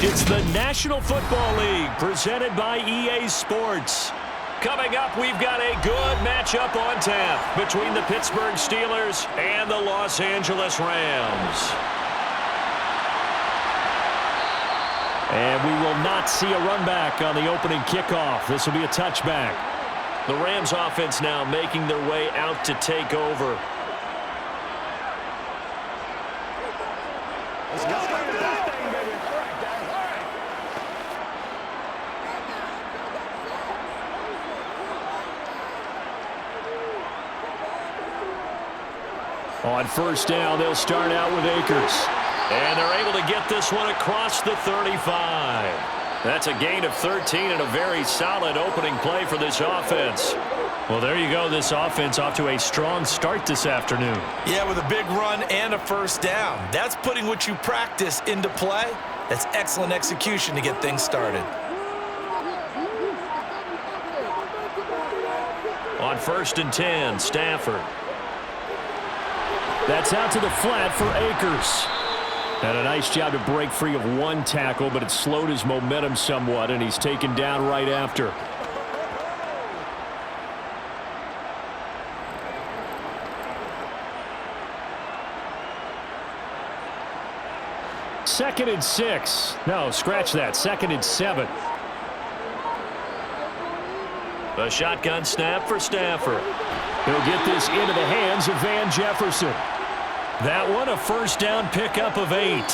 It's the National Football League presented by EA Sports. Coming up, we've got a good matchup on tap between the Pittsburgh Steelers and the Los Angeles Rams. And we will not see a run back on the opening kickoff. This will be a touchback. The Rams offense now making their way out to take over. On first down, they'll start out with Akers. And they're able to get this one across the 35. That's a gain of 13 and a very solid opening play for this offense. Well, there you go. This offense off to a strong start this afternoon. Yeah, with a big run and a first down. That's putting what you practice into play. That's excellent execution to get things started. On first and 10, Stafford. That's out to the flat for Akers. And a nice job to break free of one tackle, but it slowed his momentum somewhat, and he's taken down right after. Second and 6. No, scratch that. Second and 7. A shotgun snap for Stafford. He'll get this into the hands of Van Jefferson. That one, a first down pickup of 8.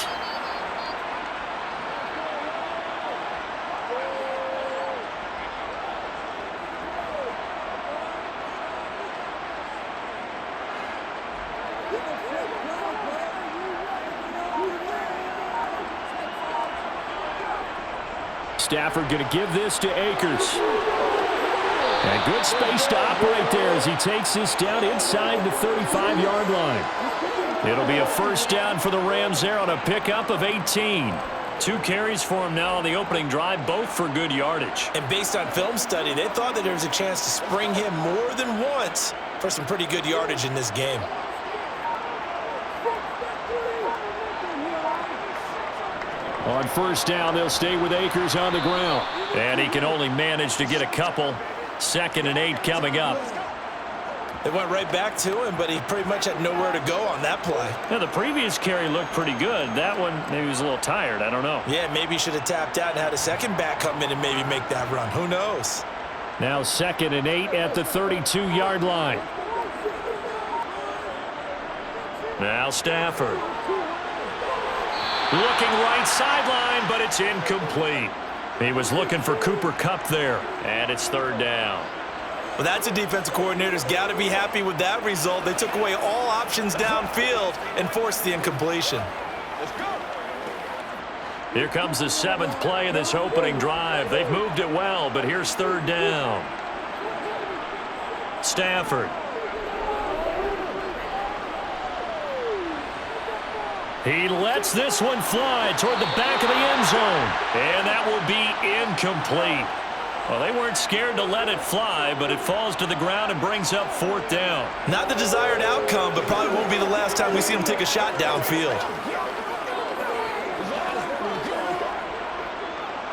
Stafford going to give this to Akers. And good space to operate there as he takes this down inside the 35-yard line. It'll be a first down for the Rams there on a pickup of 18. 2 carries for him now on the opening drive, both for good yardage. And based on film study, they thought that there was a chance to spring him more than once for some pretty good yardage in this game. On first down, they'll stay with Akers on the ground. And he can only manage to get a couple. Second and 8 coming up. They went right back to him, but he pretty much had nowhere to go on that play. Yeah, the previous carry looked pretty good. That one, maybe he was a little tired. I don't know. Yeah, maybe he should have tapped out and had a second back come in and maybe make that run. Who knows? Now second and 8 at the 32-yard line. Now Stafford. Looking right sideline, but it's incomplete. He was looking for Cooper Kupp there, and it's third down. Well, that's a defensive coordinator's got to be happy with that result. They took away all options downfield and forced the incompletion. Let's go. Here comes the 7th play of this opening drive. They've moved it well, but here's third down. Stafford. He lets this one fly toward the back of the end zone. And that will be incomplete. Well, they weren't scared to let it fly, but it falls to the ground and brings up fourth down. Not the desired outcome, but probably won't be the last time we see him take a shot downfield.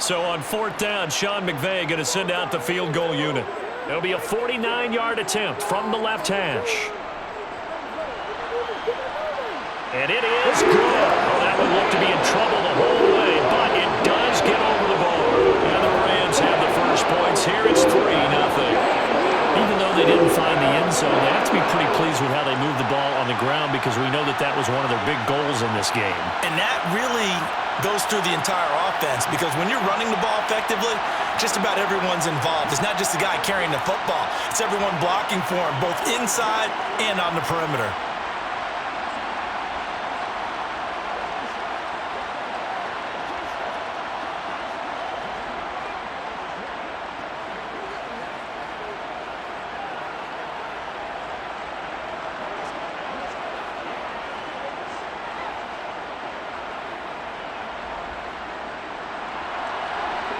So on fourth down, Sean McVay going to send out the field goal unit. It'll be a 49-yard attempt from the left hash. And it is good. Oh, that would look to be in trouble the whole way, but it does get over the bar. And the Rams have the first points here. It's 3-0. Even though they didn't find the end zone, they have to be pretty pleased with how they moved the ball on the ground because we know that that was one of their big goals in this game. And that really goes through the entire offense because when you're running the ball effectively, just about everyone's involved. It's not just the guy carrying the football. It's everyone blocking for him, both inside and on the perimeter.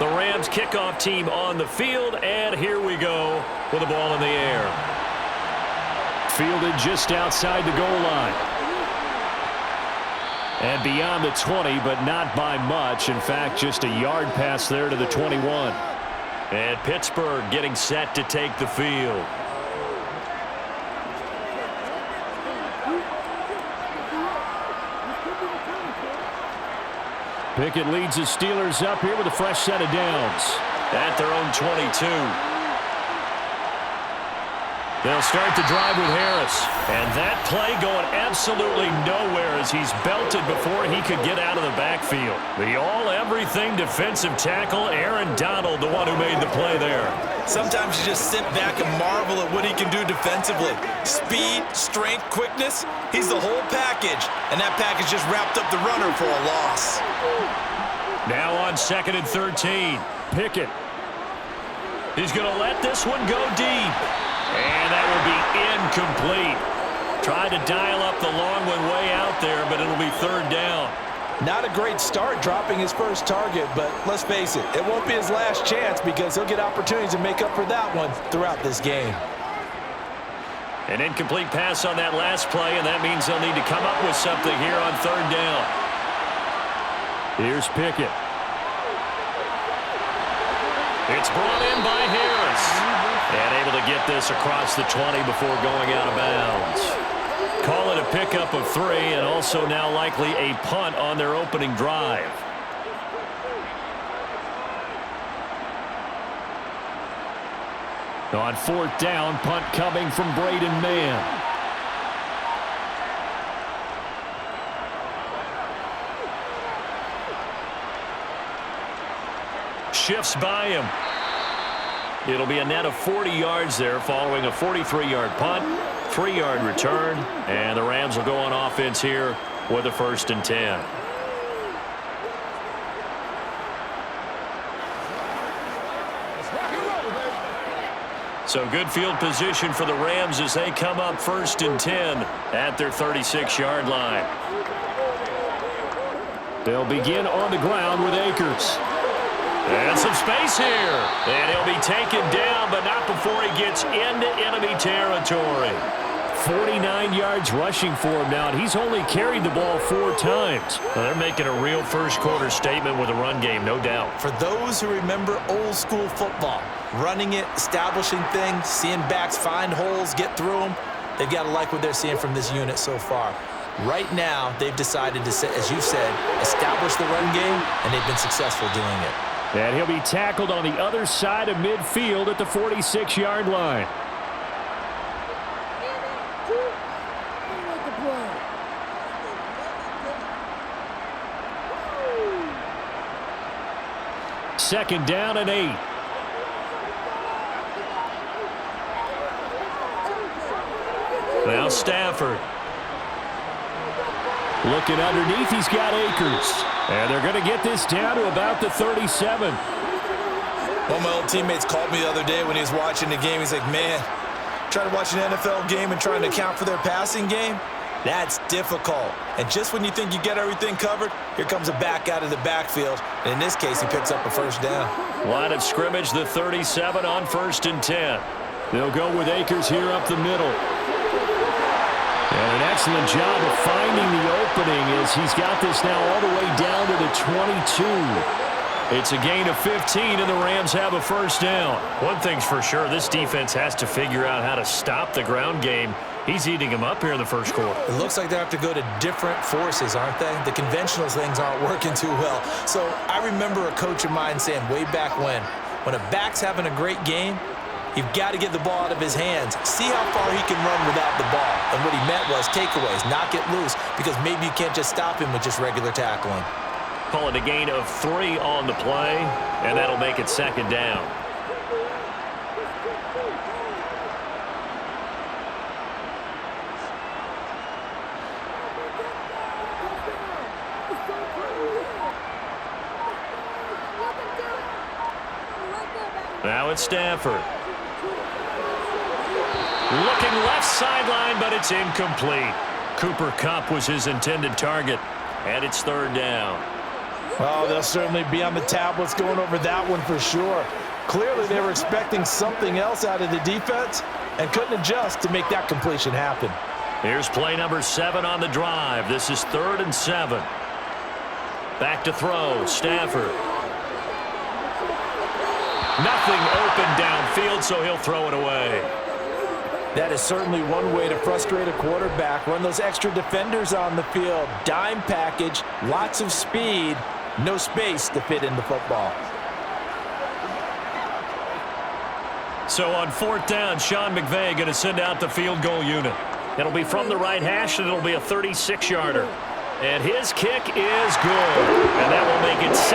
The Rams kickoff team on the field, and here we go with the ball in the air. Fielded just outside the goal line. And beyond the 20, but not by much. In fact, just a yard pass there to the 21. And Pittsburgh getting set to take the field. Pickett leads the Steelers up here with a fresh set of downs. At their own 22. They'll start the drive with Harris. And that play going absolutely nowhere as he's belted before he could get out of the backfield. The all-everything defensive tackle, Aaron Donald, the one who made the play there. Sometimes you just sit back and marvel at what he can do defensively. Speed, strength, quickness, he's the whole package. And that package just wrapped up the runner for a loss. Now on 2nd and 13, Pickett. He's going to let this one go deep. And that will be incomplete. Tried to dial up the long one way out there, but it'll be 3rd down. Not a great start dropping his first target, but let's face it, it won't be his last chance because he'll get opportunities to make up for that one throughout this game. An incomplete pass on that last play, and that means they'll need to come up with something here on 3rd down. Here's Pickett. It's brought in by Harris. And able to get this across the 20 before going out of bounds. Call it a pickup of 3, and also now likely a punt on their opening drive. On 4th down, punt coming from Braden Mann. Shifts by him. It'll be a net of 40 yards there following a 43-yard punt, 3-yard return, and the Rams will go on offense here with a 1st and 10. So good field position for the Rams as they come up 1st and 10 at their 36-yard line. They'll begin on the ground with Akers. And some space here. And he'll be taken down, but not before he gets into enemy territory. 49 yards rushing for him now, and he's only carried the ball 4 times. Well, they're making a real first-quarter statement with a run game, no doubt. For those who remember old-school football, running it, establishing things, seeing backs find holes, get through them, they've got to like what they're seeing from this unit so far. Right now, they've decided to, as you said, establish the run game, and they've been successful doing it. And he'll be tackled on the other side of midfield at the 46-yard line. Second down and 8. Now Stafford. Looking underneath, he's got Akers. And they're going to get this down to about the 37. One of my old teammates called me the other day when he was watching the game. He's like, man, trying to watch an NFL game and trying to account for their passing game, that's difficult. And just when you think you get everything covered, here comes a back out of the backfield. And in this case, he picks up a 1st down. Line of scrimmage, the 37 on 1st and 10. They'll go with Akers here up the middle. And an excellent job of finding the opening as he's got this now all the way down to the 22. It's a gain of 15, and the Rams have a 1st down. One thing's for sure, this defense has to figure out how to stop the ground game. He's eating them up here in the 1st quarter. It looks like they have to go to different forces, aren't they? The conventional things aren't working too well. So I remember a coach of mine saying way back when a back's having a great game, you've got to get the ball out of his hands. See how far he can run without the ball. And what he meant was takeaways, knock it loose, because maybe you can't just stop him with just regular tackling. Call it a gain of 3 on the play, and that'll make it 2nd down. Now it's Stafford. Looking left sideline, but it's incomplete. Cooper Kupp was his intended target, and it's 3rd down. Well, they'll certainly be on the tablets going over that one for sure. Clearly, they were expecting something else out of the defense and couldn't adjust to make that completion happen. Here's play number 7 on the drive. This is 3rd and 7. Back to throw. Stafford. Nothing open downfield, so he'll throw it away. That is certainly one way to frustrate a quarterback. Run those extra defenders on the field. Dime package, lots of speed, no space to fit in the football. So on 4th down, Sean McVay going to send out the field goal unit. It'll be from the right hash, and it'll be a 36-yarder. And his kick is good. And that will make it 6-0.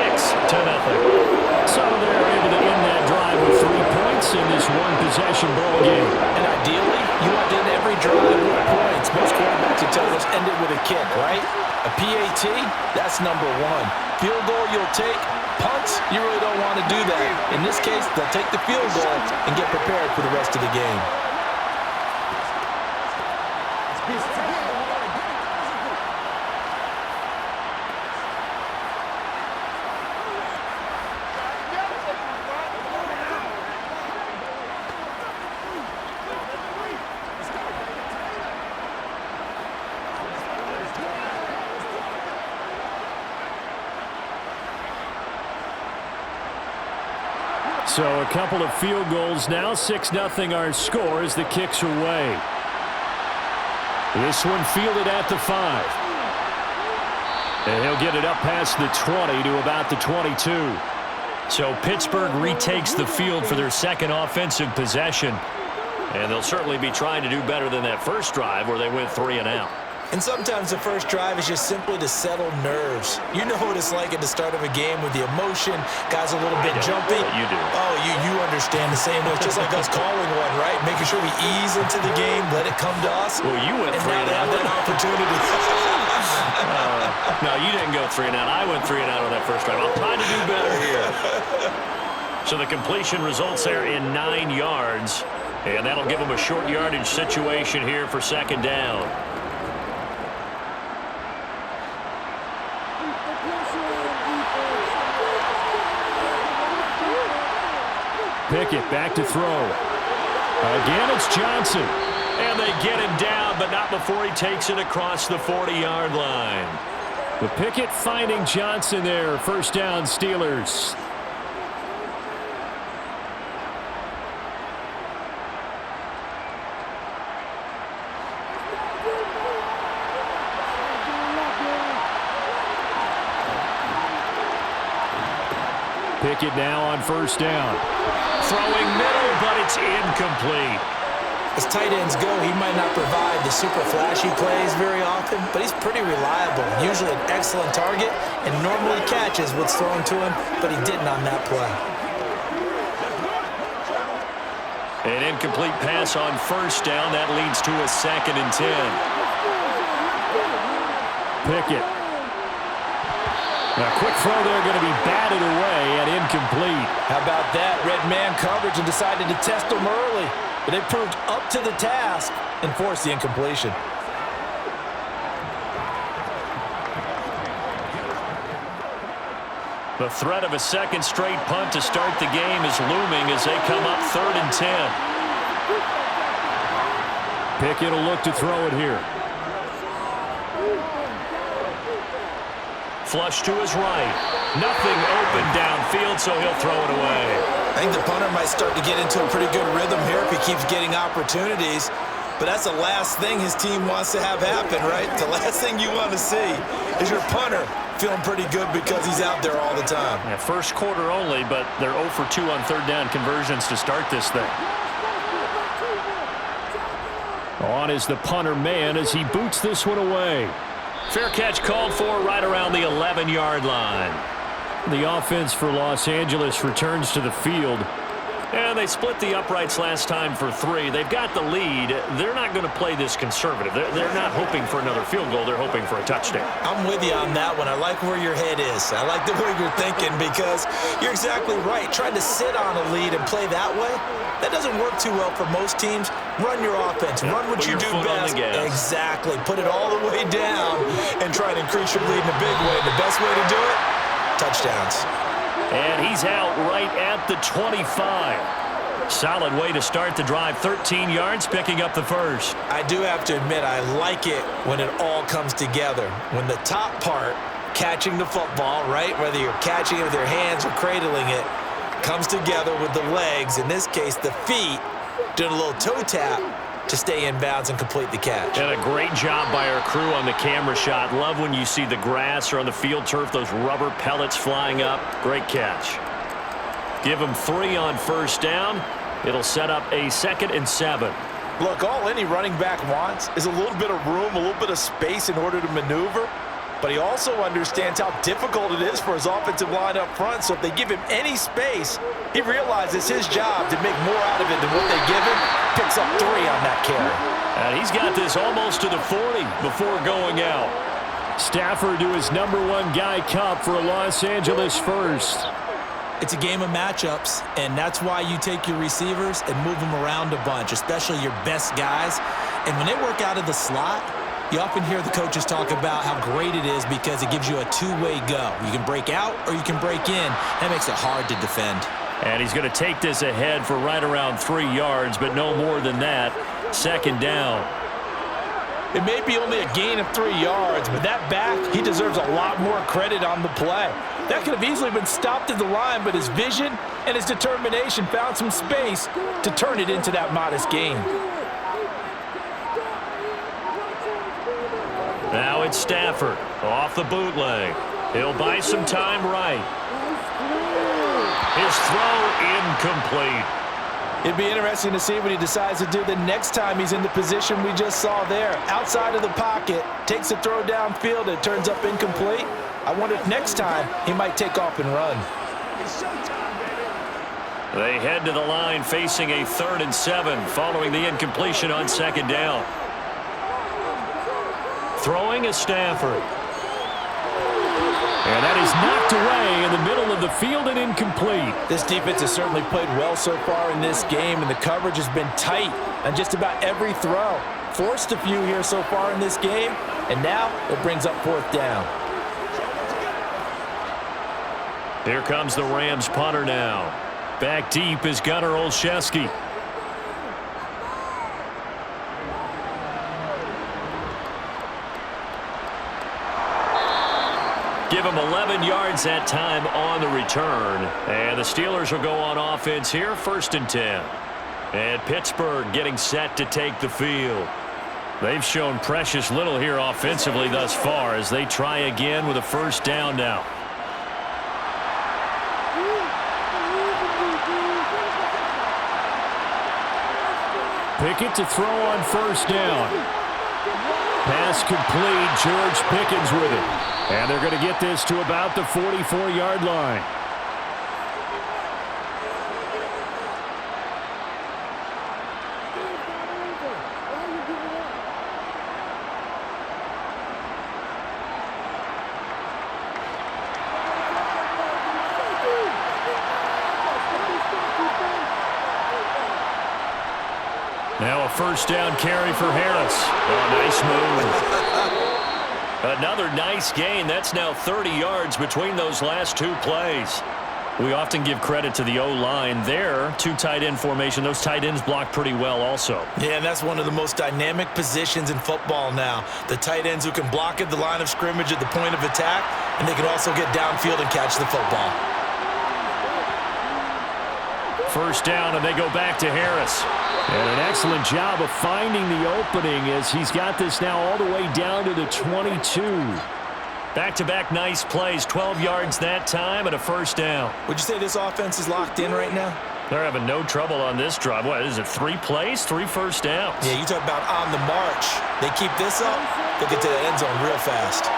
So they're able to end that drive with 3 points in this one-possession ball game. And ideally, you want to end every drive with points. Most quarterbacks will tell us end it with a kick, right? A PAT, that's number 1. Field goal you'll take. Punts, you really don't want to do that. In this case, they'll take the field goal and get prepared for the rest of the game. So a couple of field goals now. 6-0 our score as the kicks away. This one fielded at the 5. And he'll get it up past the 20 to about the 22. So Pittsburgh retakes the field for their second offensive possession. And they'll certainly be trying to do better than that first drive where they went 3 and out. And sometimes the first drive is just simply to settle nerves. You know what it's like at the start of a game with the emotion. Guys a little bit jumpy. You do. Oh, you understand the same way. It's just like us calling one, right? Making sure we ease into the game, let it come to us. Well, you went 3 and out. That opportunity. No, you didn't go 3 and out. I went 3 and out on that first drive. I'll try to do better here. So the completion results there in 9 yards. And that'll give them a short yardage situation here for 2nd down. Pickett back to throw. Again, it's Johnson. And they get him down, but not before he takes it across the 40-yard line. The Pickett finding Johnson there. 1st down, Steelers. Pickett now on 1st down. Throwing middle, but it's incomplete. As tight ends go, he might not provide the super flashy plays very often, but he's pretty reliable. Usually an excellent target and normally catches what's thrown to him, but he didn't on that play. An incomplete pass on 1st down. That leads to a 2nd and 10. Pickett. A quick throw there going to be batted away and incomplete. How about that? Red man coverage and decided to test them early. But they proved up to the task and forced the incompletion. The threat of a 2nd straight punt to start the game is looming as they come up 3rd and 10. Pickett will look to throw it here. Flush to his right. Nothing open downfield, so he'll throw it away. I think the punter might start to get into a pretty good rhythm here if he keeps getting opportunities. But that's the last thing his team wants to have happen, right? The last thing you want to see is your punter feeling pretty good because he's out there all the time. Yeah, first quarter only, but they're 0 for 2 on 3rd down conversions to start this thing. On is the punter man as he boots this one away. Fair catch called for right around the 11-yard line. The offense for Los Angeles returns to the field. And they split the uprights last time for 3. They've got the lead. They're not going to play this conservative. They're not hoping for another field goal. They're hoping for a touchdown. I'm with you on that one. I like where your head is. I like the way you're thinking because you're exactly right. Trying to sit on a lead and play that way, that doesn't work too well for most teams. Run your offense. Run what you do best. Exactly. Put it all the way down and try to increase your lead in a big way. The best way to do it, touchdowns. And he's out right at the 25. Solid way to start the drive. 13 yards, picking up the first. I do have to admit, I like it when it all comes together. When the top part, catching the football, right, whether you're catching it with your hands or cradling it, comes together with the legs, in this case the feet, doing a little toe tap to stay in bounds and complete the catch. And a great job by our crew on the camera shot. Love when you see the grass or on the field turf, those rubber pellets flying up. Great catch. Give them 3 on first down. It'll set up a 2nd and 7. Look, all any running back wants is a little bit of room, a little bit of space in order to maneuver. But he also understands how difficult it is for his offensive line up front. So if they give him any space, he realizes his job to make more out of it than what they give him. Picks up 3 on that carry. And he's got this almost to the 40 before going out. Stafford to his #1 guy Cup for a Los Angeles first. It's a game of matchups, and that's why you take your receivers and move them around a bunch, especially your best guys. And when they work out of the slot, you often hear the coaches talk about how great it is because it gives you a two-way go. You can break out or you can break in. That makes it hard to defend. And he's going to take this ahead for right around 3 yards, but no more than that. 2nd down. It may be only a gain of 3 yards, but that back, he deserves a lot more credit on the play. That could have easily been stopped at the line, but his vision and his determination found some space to turn it into that modest gain. Now it's Stafford off the bootleg. He'll buy some time right. His throw incomplete. It'd be interesting to see what he decides to do the next time he's in the position we just saw there. Outside of the pocket, takes a throw downfield, it turns up incomplete. I wonder if next time he might take off and run. They head to the line facing a 3rd and 7 following the incompletion on 2nd down. Throwing is Stafford. And that is knocked away in the middle of the field and incomplete. This defense has certainly played well so far in this game, and the coverage has been tight on just about every throw. Forced a few here so far in this game, and now it brings up 4th down. Here comes the Rams punter now. Back deep is Gunnar Olszewski. Give him 11 yards that time on the return. And the Steelers will go on offense here, 1st and 10. And Pittsburgh getting set to take the field. They've shown precious little here offensively thus far as they try again with a 1st down now. Pickett to throw on 1st down. Pass complete. George Pickens with it. And they're going to get this to about the 44-yard line. Now a 1st down carry for Harris. Oh, nice move. Another nice gain. That's now 30 yards between those last 2 plays. We often give credit to the O-line there. 2 tight end formation. Those tight ends block pretty well also. Yeah, and that's one of the most dynamic positions in football now. The tight ends who can block at the line of scrimmage at the point of attack, and they can also get downfield and catch the football. 1st down, and they go back to Harris. And an excellent job of finding the opening as he's got this now all the way down to the 22. Back-to-back nice plays, 12 yards that time and a 1st down. Would you say this offense is locked in right now? They're having no trouble on this drive. What is it, 3 plays, 3 1st downs? Yeah, you talk about on the march. They keep this up, they'll get to the end zone real fast.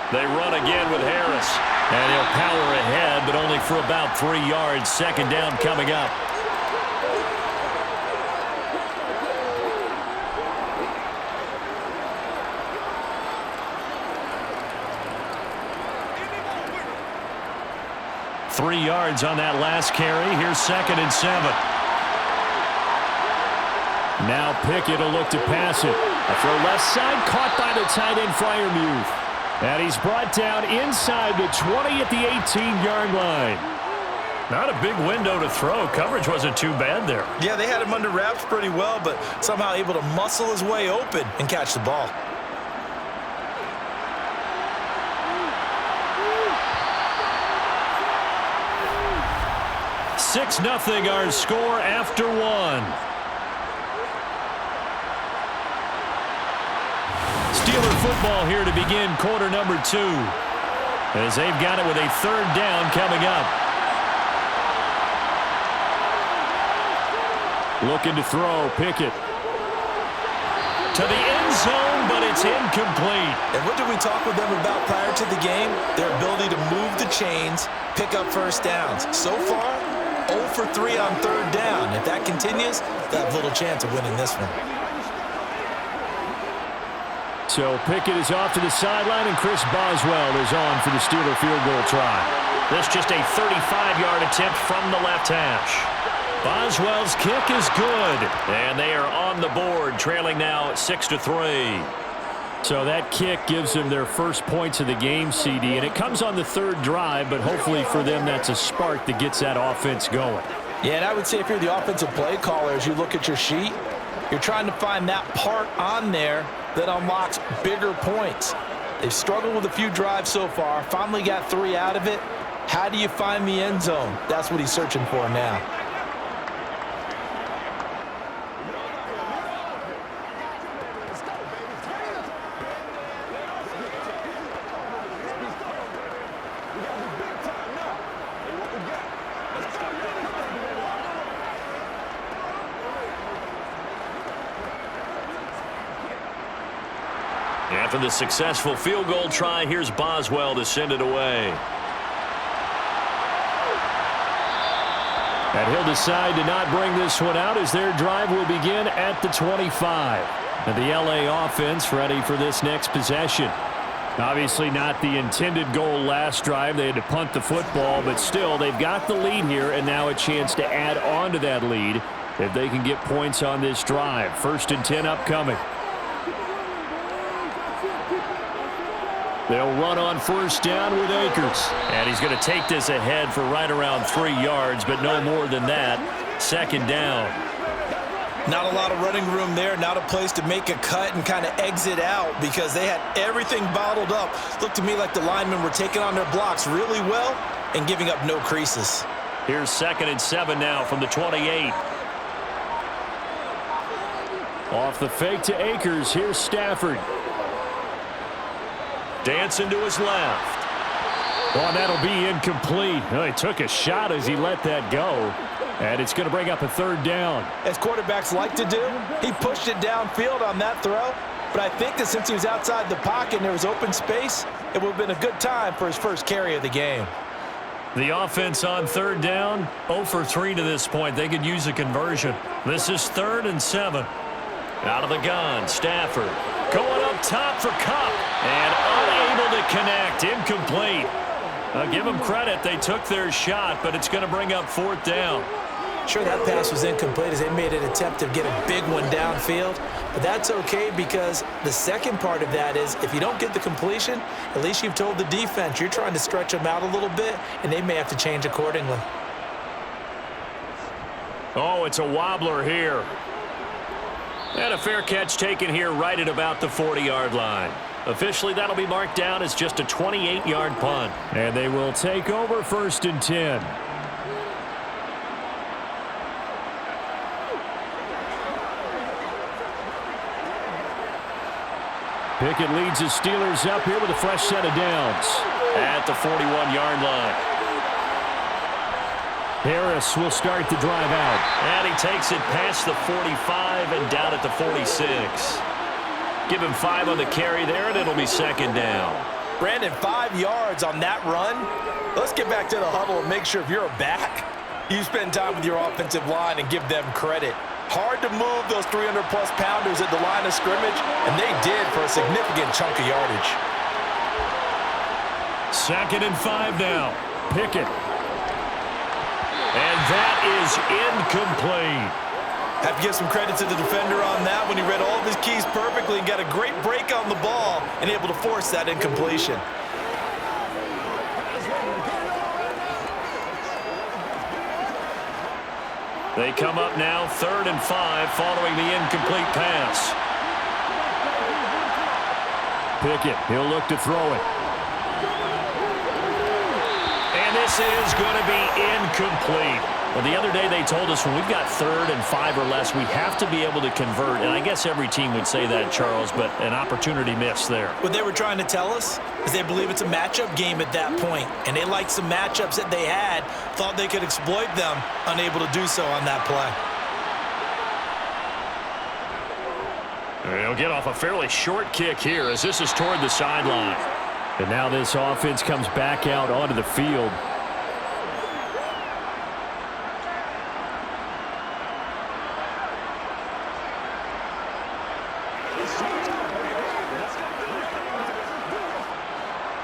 They run again with Harris. And he'll power ahead, but only for about 3 yards. 2nd down coming up. Three yards on that last carry. Here's 2nd and 7. Now Pickett will look to pass it. A throw left side, caught by the tight end Freiermuth. And he's brought down inside the 20 at the 18-yard line. Not a big window to throw. Coverage wasn't too bad there. Yeah, they had him under wraps pretty well, but somehow able to muscle his way open and catch the ball. 6-0 our score after one. Steeler football here to begin quarter number 2. As they've got it with a third down coming up. Looking to throw, Pickett. To the end zone, but it's incomplete. And what did we talk with them about prior to the game? Their ability to move the chains, pick up first downs. So far, 0 for 3 on third down. If that continues, they have little chance of winning this one. So Pickett is off to the sideline, and Chris Boswell is on for the Steeler field goal try. This just a 35-yard attempt from the left hash. Boswell's kick is good, and they are on the board, trailing now 6-3. So that kick gives them their first points of the game, CD, and it comes on the third drive, but hopefully for them that's a spark that gets that offense going. Yeah, and I would say if you're the offensive play caller, as you look at your sheet, you're trying to find that part on there that unlocks bigger points. They've struggled with a few drives so far, finally got 3 out of it. How do you find the end zone? That's what he's searching for now. After the successful field goal try, here's Boswell to send it away. And he'll decide to not bring this one out as their drive will begin at the 25. And the LA offense ready for this next possession. Obviously not the intended goal last drive. They had to punt the football, but still they've got the lead here and now a chance to add on to that lead if they can get points on this drive. 1st and 10 upcoming. They'll run on first down with Akers. And he's going to take this ahead for right around 3 yards, but no more than that. 2nd down. Not a lot of running room there, not a place to make a cut and kind of exit out because they had everything bottled up. Looked to me like the linemen were taking on their blocks really well and giving up no creases. Here's 2nd and 7 now from the 28. Off the fake to Akers. Here's Stafford. Dancing to his left. Oh, and that'll be incomplete. Oh, he took a shot as he let that go. And it's going to bring up a 3rd down. As quarterbacks like to do, he pushed it downfield on that throw. But I think that since he was outside the pocket and there was open space, it would have been a good time for his first carry of the game. The offense on 3rd down, 0 for 3 to this point. They could use a conversion. This is 3rd and 7. Out of the gun, Stafford. Going up top for Kupp. And unable to connect. Incomplete. Give them credit. They took their shot, but it's going to bring up 4th down. Sure, that pass was incomplete as they made an attempt to get a big one downfield. But that's okay because the second part of that is if you don't get the completion, at least you've told the defense you're trying to stretch them out a little bit, and they may have to change accordingly. Oh, it's a wobbler here. And a fair catch taken here right at about the 40-yard line. Officially, that'll be marked down as just a 28-yard punt. And they will take over 1st and 10. Pickett leads the Steelers up here with a fresh set of downs at the 41-yard line. Harris will start the drive out. And he takes it past the 45 and down at the 46. Give him 5 on the carry there, and it'll be 2nd down. Brandon, 5 yards on that run. Let's get back to the huddle and make sure if you're a back, you spend time with your offensive line and give them credit. Hard to move those 300-plus pounders at the line of scrimmage, and they did for a significant chunk of yardage. 2nd and 5 now. Pickett. And that is incomplete. Have to give some credit to the defender on that when he read all of his keys perfectly and got a great break on the ball and able to force that incompletion. They come up now 3rd and 5 following the incomplete pass. Pickett, he'll look to throw it. And this is going to be incomplete. Well, the other day they told us when we've got 3rd and 5 or less, we have to be able to convert. And I guess every team would say that, Charles, but an opportunity missed there. What they were trying to tell us is they believe it's a matchup game at that point, and they liked some matchups that they had, thought they could exploit them, unable to do so on that play. They'll get off a fairly short kick here as this is toward the sideline. And now this offense comes back out onto the field.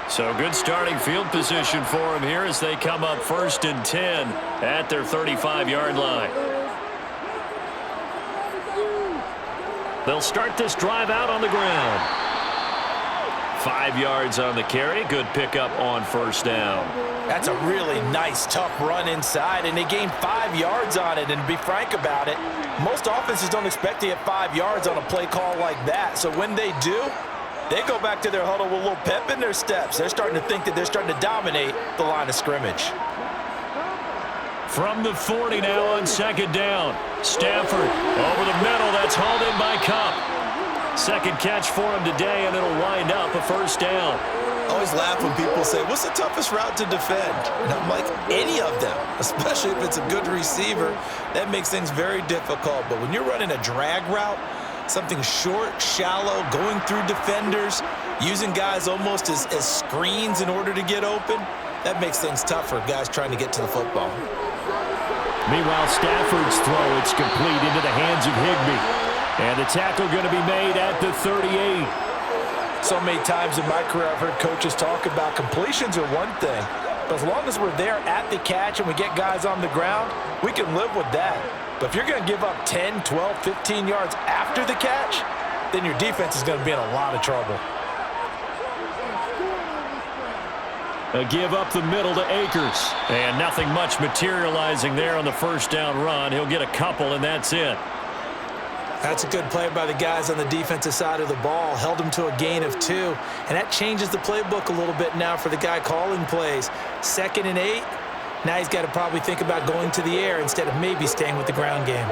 So good starting field position for them here as they come up 1st and 10 at their 35-yard line. They'll start this drive out on the ground. 5 yards on the carry. Good pickup on 1st down. That's a really nice, tough run inside, and they gained 5 yards on it. And to be frank about it, most offenses don't expect to get 5 yards on a play call like that. So when they do, they go back to their huddle with a little pep in their steps. They're starting to think that they're starting to dominate the line of scrimmage. From the 40 now on 2nd down. Stafford over the middle. That's hauled in by Cup. 2nd catch for him today, and it'll wind up a 1st down. I always laugh when people say, what's the toughest route to defend? And I'm like, any of them, especially if it's a good receiver. That makes things very difficult. But when you're running a drag route, something short, shallow, going through defenders, using guys almost as screens in order to get open, that makes things tough for guys trying to get to the football. Meanwhile, Stafford's throw, it's complete into the hands of Higbee. And the tackle going to be made at the 38. So many times in my career I've heard coaches talk about completions are one thing, but as long as we're there at the catch and we get guys on the ground, we can live with that. But if you're going to give up 10, 12, 15 yards after the catch, then your defense is going to be in a lot of trouble. A give up the middle to Akers. And nothing much materializing there on the 1st down run. He'll get a couple, and that's it. That's a good play by the guys on the defensive side of the ball. Held him to a gain of 2. And that changes the playbook a little bit now for the guy calling plays. 2nd and 8. Now he's got to probably think about going to the air instead of maybe staying with the ground game.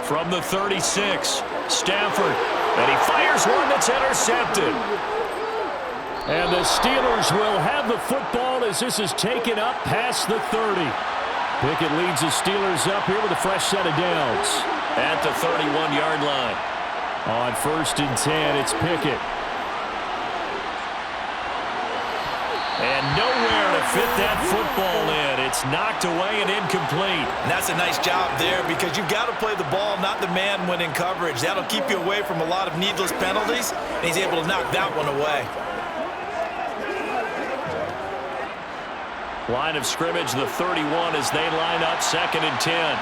From the 36, Stafford. And he fires one that's intercepted. And the Steelers will have the football as this is taken up past the 30. Pickett leads the Steelers up here with a fresh set of downs at the 31-yard line. On 1st and 10, it's Pickett. And nowhere to fit that football in. It's knocked away and incomplete. And that's a nice job there because you've got to play the ball, not the man when in coverage. That'll keep you away from a lot of needless penalties, and he's able to knock that one away. Line of scrimmage, the 31 as they line up 2nd and 10.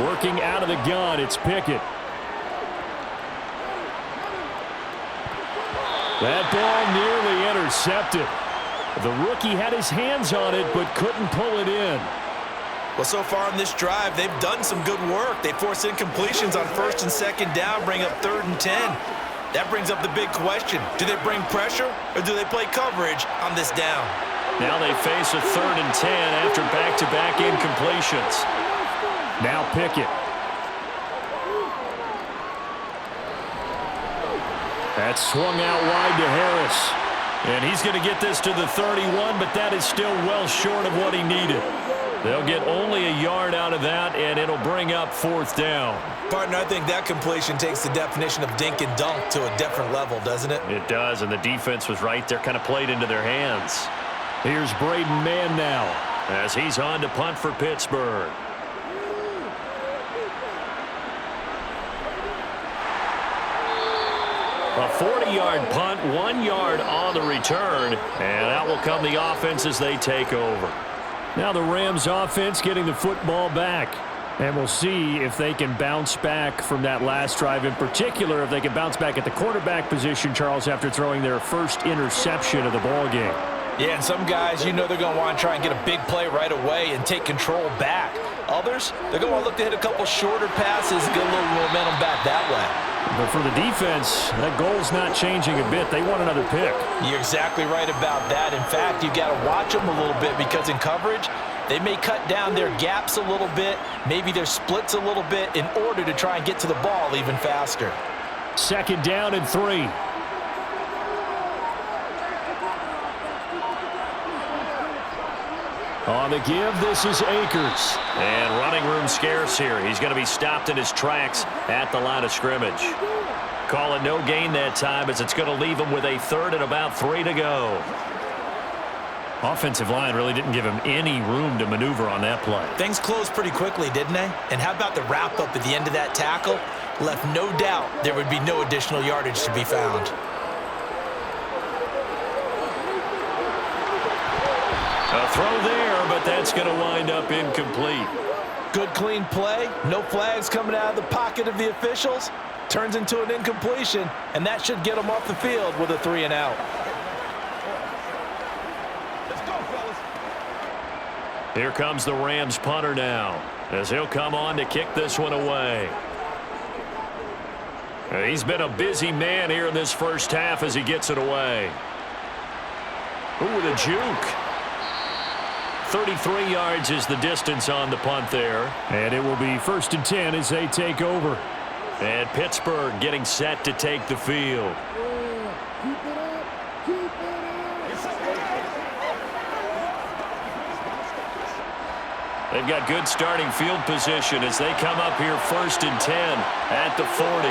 Working out of the gun, it's Pickett. That ball nearly intercepted. The rookie had his hands on it but couldn't pull it in. Well, so far in this drive, they've done some good work. They force incompletions on 1st and 2nd down, bring up 3rd and 10. That brings up the big question. Do they bring pressure or do they play coverage on this down? Now they face a 3rd and 10 after back-to-back incompletions. Now Pickett. That's swung out wide to Harris. And he's going to get this to the 31, but that is still well short of what he needed. They'll get only a yard out of that, and it'll bring up 4th down. Partner, I think that completion takes the definition of dink and dunk to a different level, doesn't it? It does, and the defense was right there, kind of played into their hands. Here's Braden Mann now as he's on to punt for Pittsburgh. A 40-yard punt, 1 yard on the return, and out will come the offense as they take over. Now the Rams offense getting the football back. And we'll see if they can bounce back from that last drive. In particular, if they can bounce back at the quarterback position, Charles, after throwing their first interception of the ball game. Yeah, and some guys, they're going to want to try and get a big play right away and take control back. Others, they're going to want to look to hit a couple shorter passes, get a little momentum back that way. But for the defense, that goal's not changing a bit. They want another pick. You're exactly right about that. In fact, you've got to watch them a little bit because in coverage, they may cut down their gaps a little bit, maybe their splits a little bit in order to try and get to the ball even faster. 2nd down and 3. On the give, this is Akers. And running room scarce here. He's going to be stopped in his tracks at the line of scrimmage. Call it no gain that time as it's going to leave him with a 3rd and about 3 to go. Offensive line really didn't give him any room to maneuver on that play. Things closed pretty quickly, didn't they? And how about the wrap-up at the end of that tackle? Left no doubt there would be no additional yardage to be found. A throw there, but that's going to wind up incomplete. Good, clean play. No flags coming out of the pocket of the officials. Turns into an incompletion, and that should get them off the field with a 3 and out. Let's go, fellas. Here comes the Rams punter now, as he'll come on to kick this one away. He's been a busy man here in this first half as he gets it away. Ooh, the juke. 33 yards is the distance on the punt there. And it will be 1st and 10 as they take over. And Pittsburgh getting set to take the field. They've got good starting field position as they come up here 1st and 10 at the 40.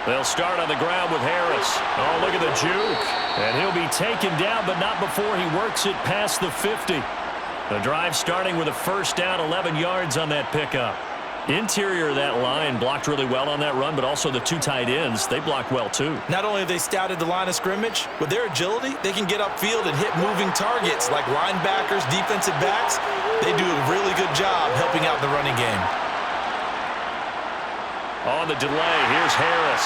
They'll start on the ground with Harris. Oh, look at the juke. And he'll be taken down, but not before he works it past the 50. The drive starting with a 1st down, 11 yards on that pickup. Interior of that line blocked really well on that run, but also the 2 tight ends, they blocked well too. Not only have they scouted the line of scrimmage, with their agility, they can get upfield and hit moving targets like linebackers, defensive backs. They do a really good job helping out the running game. On the delay, here's Harris.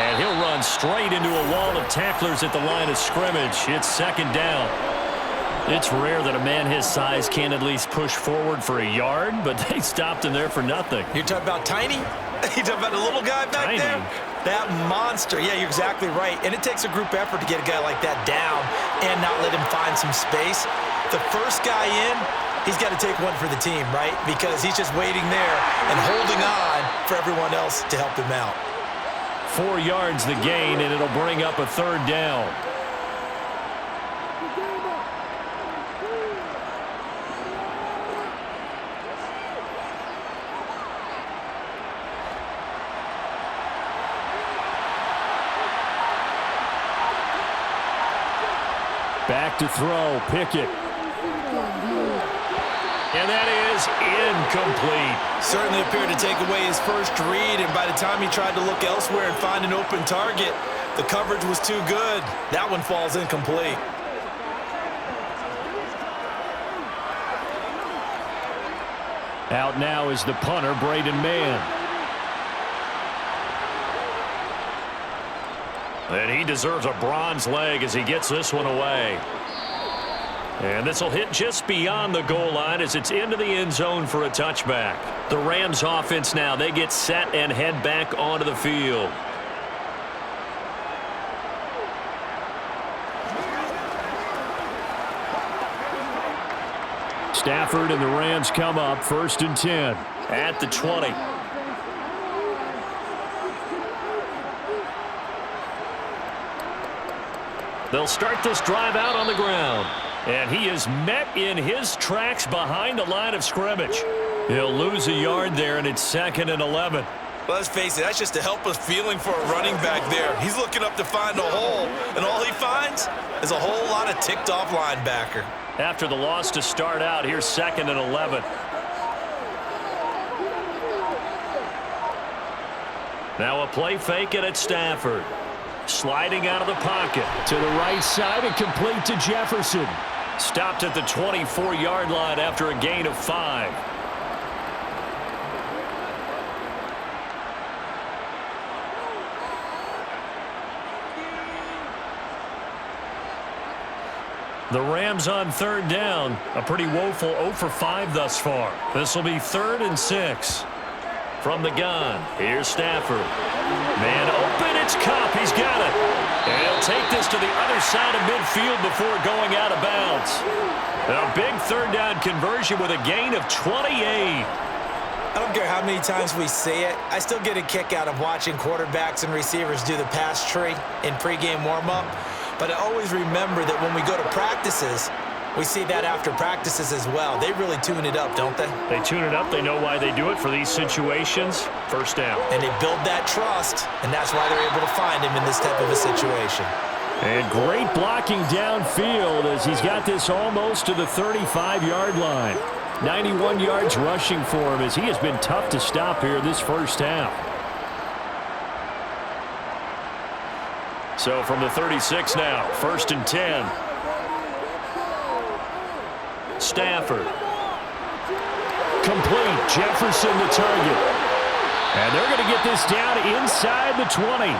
And he'll run straight into a wall of tacklers at the line of scrimmage. It's 2nd down. It's rare that a man his size can at least push forward for a yard, but they stopped him there for nothing. You're talking about tiny? You're talking about a little guy back there? That monster. Yeah, you're exactly right. And it takes a group effort to get a guy like that down and not let him find some space. The first guy in, he's got to take one for the team, right? Because he's just waiting there and holding on for everyone else to help him out. 4 yards the gain, and it'll bring up a 3rd down. Back to throw, Pickett. And that is incomplete. Certainly appeared to take away his first read, and by the time he tried to look elsewhere and find an open target, the coverage was too good. That one falls incomplete. Out now is the punter, Braden Mann. And he deserves a bronze leg as he gets this one away. And this will hit just beyond the goal line as it's into the end zone for a touchback. The Rams offense now, they get set and head back onto the field. Stafford and the Rams come up 1st and 10 at the 20. They'll start this drive out on the ground. And he is met in his tracks behind the line of scrimmage. He'll lose a yard there, and it's 2nd and 11. Well, let's face it, that's just a helpless feeling for a running back there. He's looking up to find a hole, and all he finds is a whole lot of ticked-off linebacker. After the loss to start out, here's 2nd and 11. Now a play fake it at Stafford. Sliding out of the pocket. To the right side and complete to Jefferson. Stopped at the 24-yard line after a gain of 5. The Rams on third down. A pretty woeful 0 for 5 thus far. This will be 3rd and 6. From the gun, here's Stafford. Man open, it's Kupp. He's got it. And he'll take this to the other side of midfield before going out of bounds. A big 3rd down conversion with a gain of 28. I don't care how many times we say it, I still get a kick out of watching quarterbacks and receivers do the pass tree in pregame warm-up. But I always remember that when we go to practices, we see that after practices as well. They really tune it up, don't they? They tune it up. They know why they do it for these situations. 1st down. And they build that trust, and that's why they're able to find him in this type of a situation. And great blocking downfield as he's got this almost to the 35-yard line. 91 yards rushing for him as he has been tough to stop here this 1st half. So from the 36 now, 1st and 10. Stafford. Complete. Jefferson the target. And they're going to get this down inside the 20.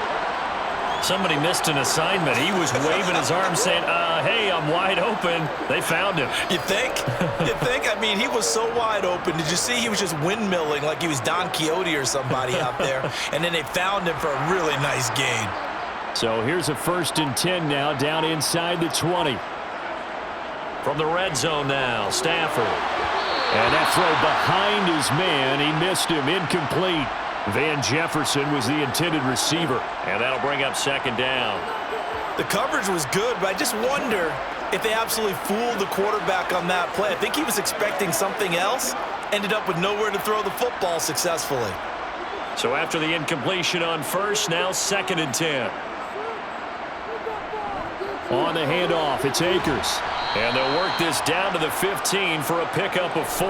Somebody missed an assignment. He was waving his arm saying, hey, I'm wide open. They found him. You think? You think? I mean, he was so wide open. Did you see he was just windmilling like he was Don Quixote or somebody out there? And then they found him for a really nice gain. So here's a 1st and 10 now down inside the 20. From the red zone now, Stafford. And that throw behind his man. He missed him. Incomplete. Van Jefferson was the intended receiver. And that'll bring up 2nd down. The coverage was good, but I just wonder if they absolutely fooled the quarterback on that play. I think he was expecting something else. Ended up with nowhere to throw the football successfully. So after the incompletion on 1st, now 2nd and 10. On the handoff, it's Akers. And they'll work this down to the 15 for a pickup of 4.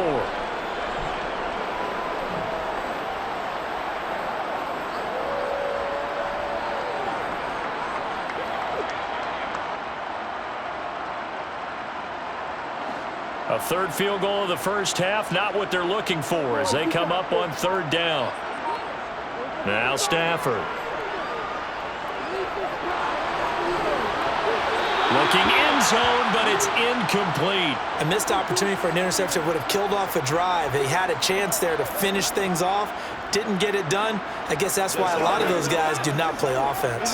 A 3rd field goal of the 1st half, not what they're looking for as they come up on 3rd down. Now Stafford. Looking end zone, but it's incomplete. A missed opportunity for an interception would have killed off a drive. They had a chance there to finish things off. Didn't get it done. I guess that's why a lot of those guys do not play offense.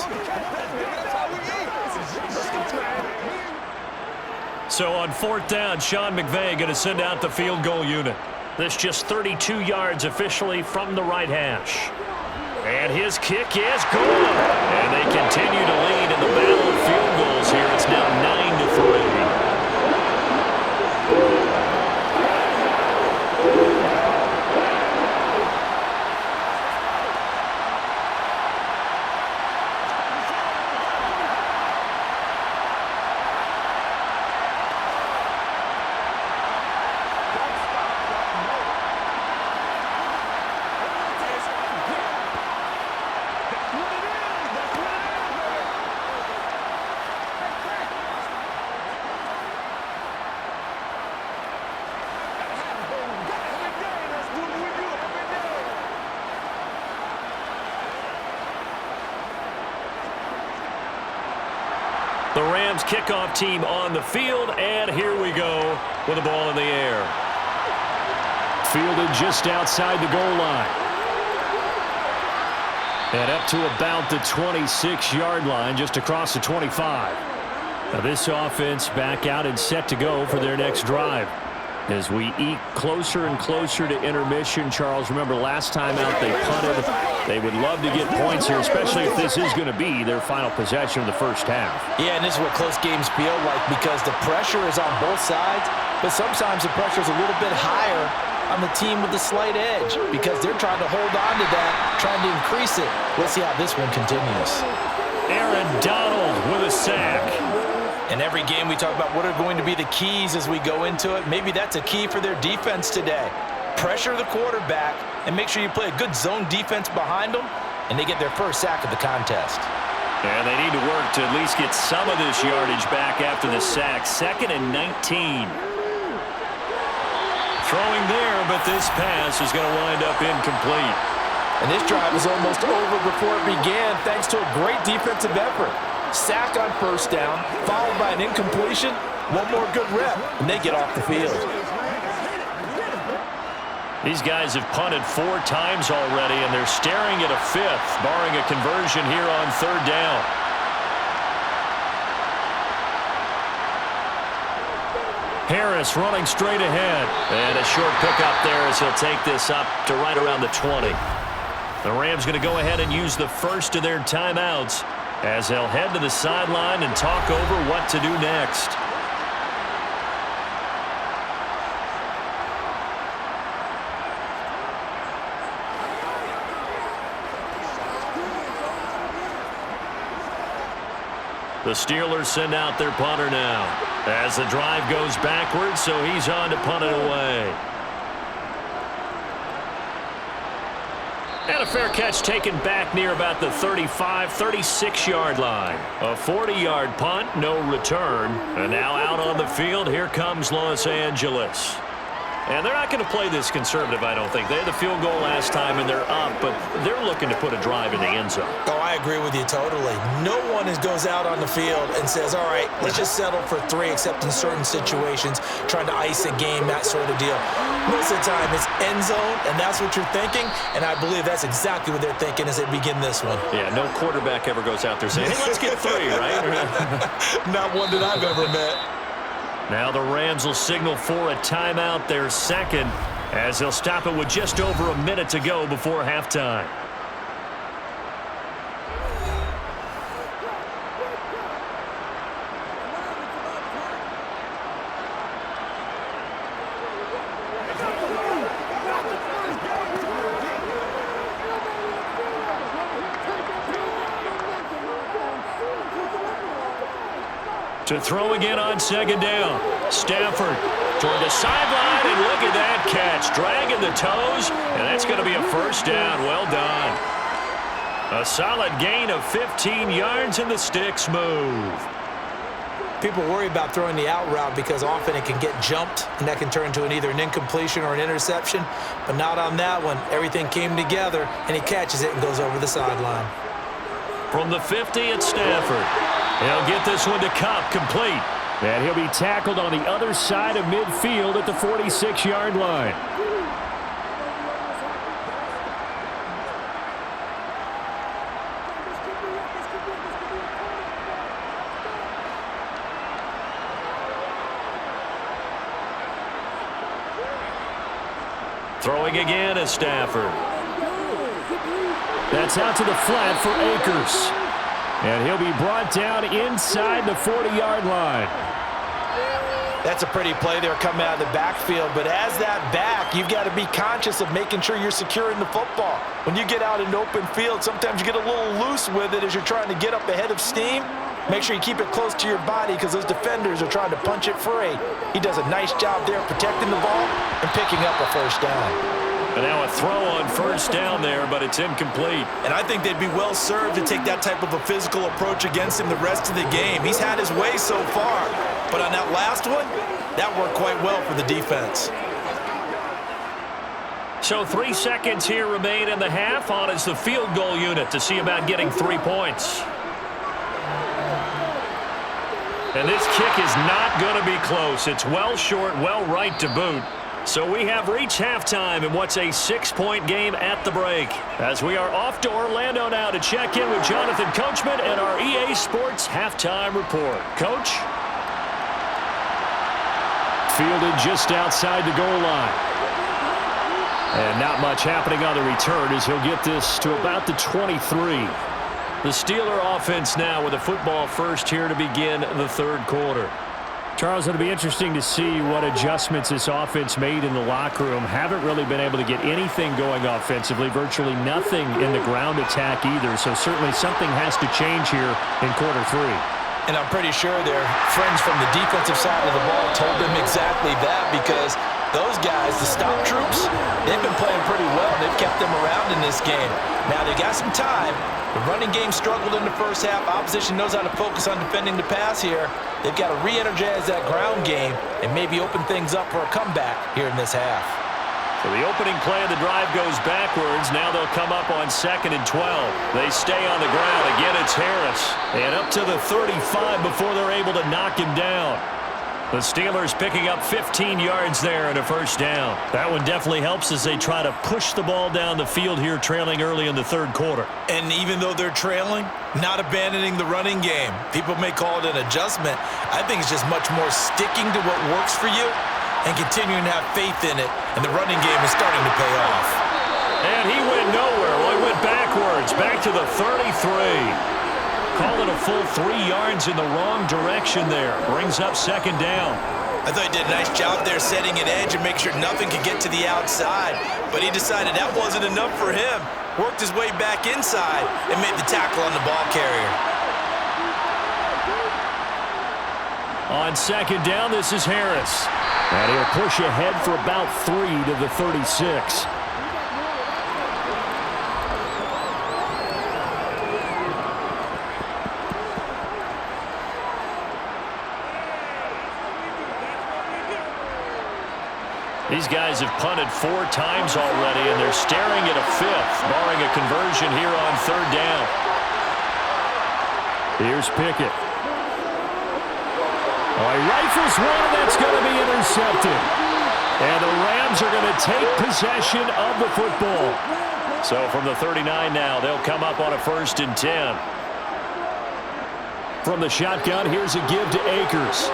So on 4th down, Sean McVay going to send out the field goal unit. This just 32 yards officially from the right hash. And his kick is good. And they continue to lead in the battle of field goals here. It's now 9-3. The Rams kickoff team on the field, and here we go with the ball in the air. Fielded just outside the goal line. And up to about the 26-yard line, just across the 25. Now this offense back out and set to go for their next drive. As we eke closer and closer to intermission, Charles, remember last time out they punted. They would love to get points here, especially if this is going to be their final possession of the 1st half. Yeah, and this is what close games feel like because the pressure is on both sides, but sometimes the pressure is a little bit higher on the team with the slight edge because they're trying to hold on to that, trying to increase it. Let's see how this one continues. Aaron Donald with a sack. In every game we talk about what are going to be the keys as we go into it. Maybe that's a key for their defense today. Pressure the quarterback and make sure you play a good zone defense behind them, and they get their first sack of the contest. And they need to work to at least get some of this yardage back after the sack. 2nd and 19. Throwing there, but this pass is going to wind up incomplete. And this drive is almost over before it began thanks to a great defensive effort. Sack on 1st down, followed by an incompletion, One more good rep, and they get off the field. These guys have punted 4 times already, and they're staring at a 5th, barring a conversion here on 3rd down. Harris running straight ahead. And a short pickup there as he'll take this up to right around the 20. The Rams going to go ahead and use the first of their timeouts as they'll head to the sideline and talk over what to do next. The Steelers send out their punter now as the drive goes backwards, so he's on to punt it away. And a fair catch taken back near about the 35, 36-yard line. A 40-yard punt, no return. And now out on the field, here comes Los Angeles. And they're not going to play this conservative, I don't think. They had the field goal last time, and they're up, but they're looking to put a drive in the end zone. Oh, I agree with you totally. No one goes out on the field and says, all right, let's just settle for 3, except in certain situations, trying to ice a game, that sort of deal. Most of the time, it's end zone, and that's what you're thinking, and I believe that's exactly what they're thinking as they begin this one. Yeah, no quarterback ever goes out there saying, hey, let's get 3, right? Not one that I've ever met. Now the Rams will signal for a timeout, their second, as they'll stop it with just over a minute to go before halftime. To throw again on 2nd down. Stafford toward the sideline, and look at that catch. Dragging the toes, and that's going to be a 1st down. Well done. A solid gain of 15 yards, and the sticks move. People worry about throwing the out route because often it can get jumped, and that can turn into either an incompletion or an interception. But not on that one. Everything came together, and he catches it and goes over the sideline. From the 50, it's Stafford. He'll get this one to Cup, complete. And he'll be tackled on the other side of midfield at the 46-yard line. Throwing again is Stafford. That's out to the flat for Akers. And he'll be brought down inside the 40-yard line. That's a pretty play there coming out of the backfield. But as that back, you've got to be conscious of making sure you're securing the football. When you get out in open field, sometimes you get a little loose with it as you're trying to get up ahead of steam. Make sure you keep it close to your body because those defenders are trying to punch it free. He does a nice job there protecting the ball and picking up a 1st down. And now a throw on 1st down there, but it's incomplete. And I think they'd be well served to take that type of a physical approach against him the rest of the game. He's had his way so far, but on that last one, that worked quite well for the defense. So 3 seconds here remain in the half. On is the field goal unit to see about getting 3 points. And this kick is not going to be close. It's well short, well right to boot. So we have reached halftime in what's a 6-point game at the break. As we are off to Orlando now to check in with Jonathan Coachman and our EA Sports Halftime Report. Coach? Fielded just outside the goal line. And not much happening on the return as he'll get this to about the 23. The Steeler offense now with a football first here to begin the 3rd quarter. Charles, it'll be interesting to see what adjustments this offense made in the locker room. Haven't really been able to get anything going offensively, virtually nothing in the ground attack either. So certainly something has to change here in quarter 3. And I'm pretty sure their friends from the defensive side of the ball told them exactly that because those guys, the stop troops, they've been playing pretty well. They've kept them around in this game. Now they got some time. The running game struggled in the first half. Opposition knows how to focus on defending the pass here. They've got to re-energize that ground game and maybe open things up for a comeback here in this half. So the opening play of the drive goes backwards. Now they'll come up on 2nd and 12. They stay on the ground. Again, it's Harris. And up to the 35 before they're able to knock him down. The Steelers picking up 15 yards there and a first down. That one definitely helps as they try to push the ball down the field here, trailing early in the third quarter. And even though they're trailing, not abandoning the running game. People may call it an adjustment. I think it's just much more sticking to what works for you and continuing to have faith in it. And the running game is starting to pay off. And he went nowhere. Well, he went backwards, back to the 33. Call it a full 3 yards in the wrong direction there. Brings up second down. I thought he did a nice job there setting an edge and make sure nothing could get to the outside. But he decided that wasn't enough for him. Worked his way back inside and made the tackle on the ball carrier. On second down, this is Harris. And he'll push ahead for about 3 to the 36. These guys have punted 4 times already, and they're staring at a 5th, barring a conversion here on third down. Here's Pickett. Oh, he rifles one, and that's going to be intercepted. And the Rams are going to take possession of the football. So from the 39 now, they'll come up on a 1st and 10. From the shotgun, here's a give to Akers.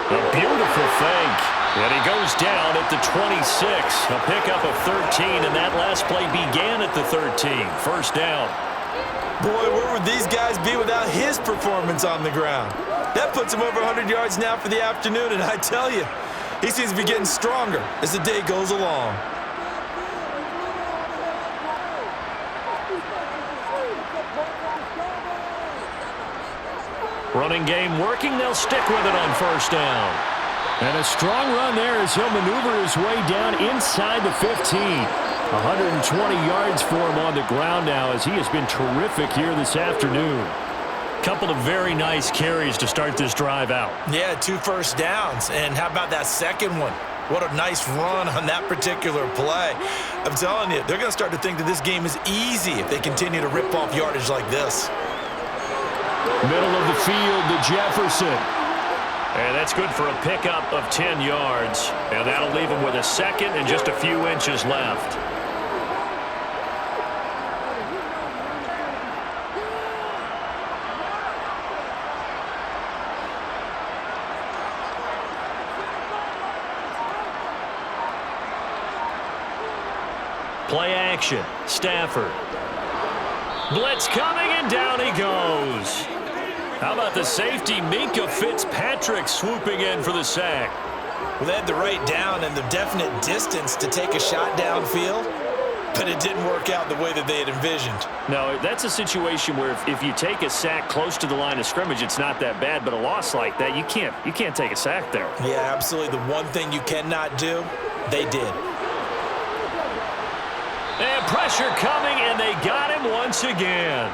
A beautiful fake. And he goes down at the 26. A pickup of 13, and that last play began at the 13. First down. Boy, where would these guys be without his performance on the ground? That puts him over 100 yards now for the afternoon, and I tell you, he seems to be getting stronger as the day goes along. Running game working. They'll stick with it on first down. And a strong run there as he'll maneuver his way down inside the 15. 120 yards for him on the ground now as he has been terrific here this afternoon. Couple of very nice carries to start this drive out. Yeah, 2 first downs. And how about that second one? What a nice run on that particular play. I'm telling you, they're going to start to think that this game is easy if they continue to rip off yardage like this. Middle of the field to Jefferson. And that's good for a pickup of 10 yards. And that'll leave him with a second and just a few inches left. Play action. Stafford. Blitz coming, and down he goes. How about the safety, Minka Fitzpatrick, swooping in for the sack? Well, they had the right down and the definite distance to take a shot downfield, but it didn't work out the way that they had envisioned. No, that's a situation where if you take a sack close to the line of scrimmage, it's not that bad, but a loss like that, you can't take a sack there. Yeah, absolutely. The one thing you cannot do, they did. And pressure coming, and they got him once again.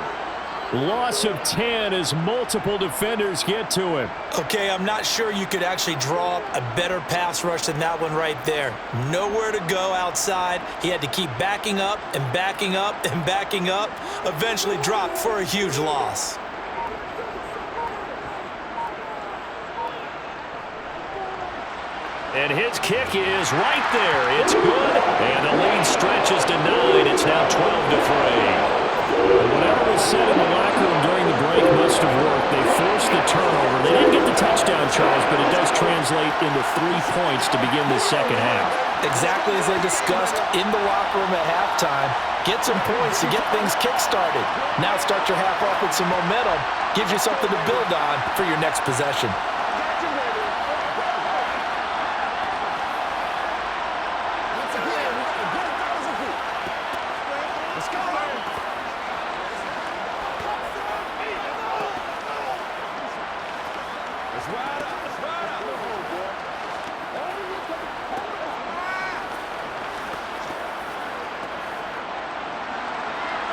Loss of 10 as multiple defenders get to him. Okay, I'm not sure you could actually draw up a better pass rush than that one right there. Nowhere to go outside. He had to keep backing up and backing up and backing up. Eventually dropped for a huge loss. And his kick is right there. It's good. And the lead stretches to 9. It's now 12-3. Whatever was said in the locker room during the break must have worked. They forced the turnover. They didn't get the touchdown, Charles, but it does translate into 3 points to begin the second half. Exactly as they discussed in the locker room at halftime. Get some points to get things kick-started. Now start your half off with some momentum. Gives you something to build on for your next possession.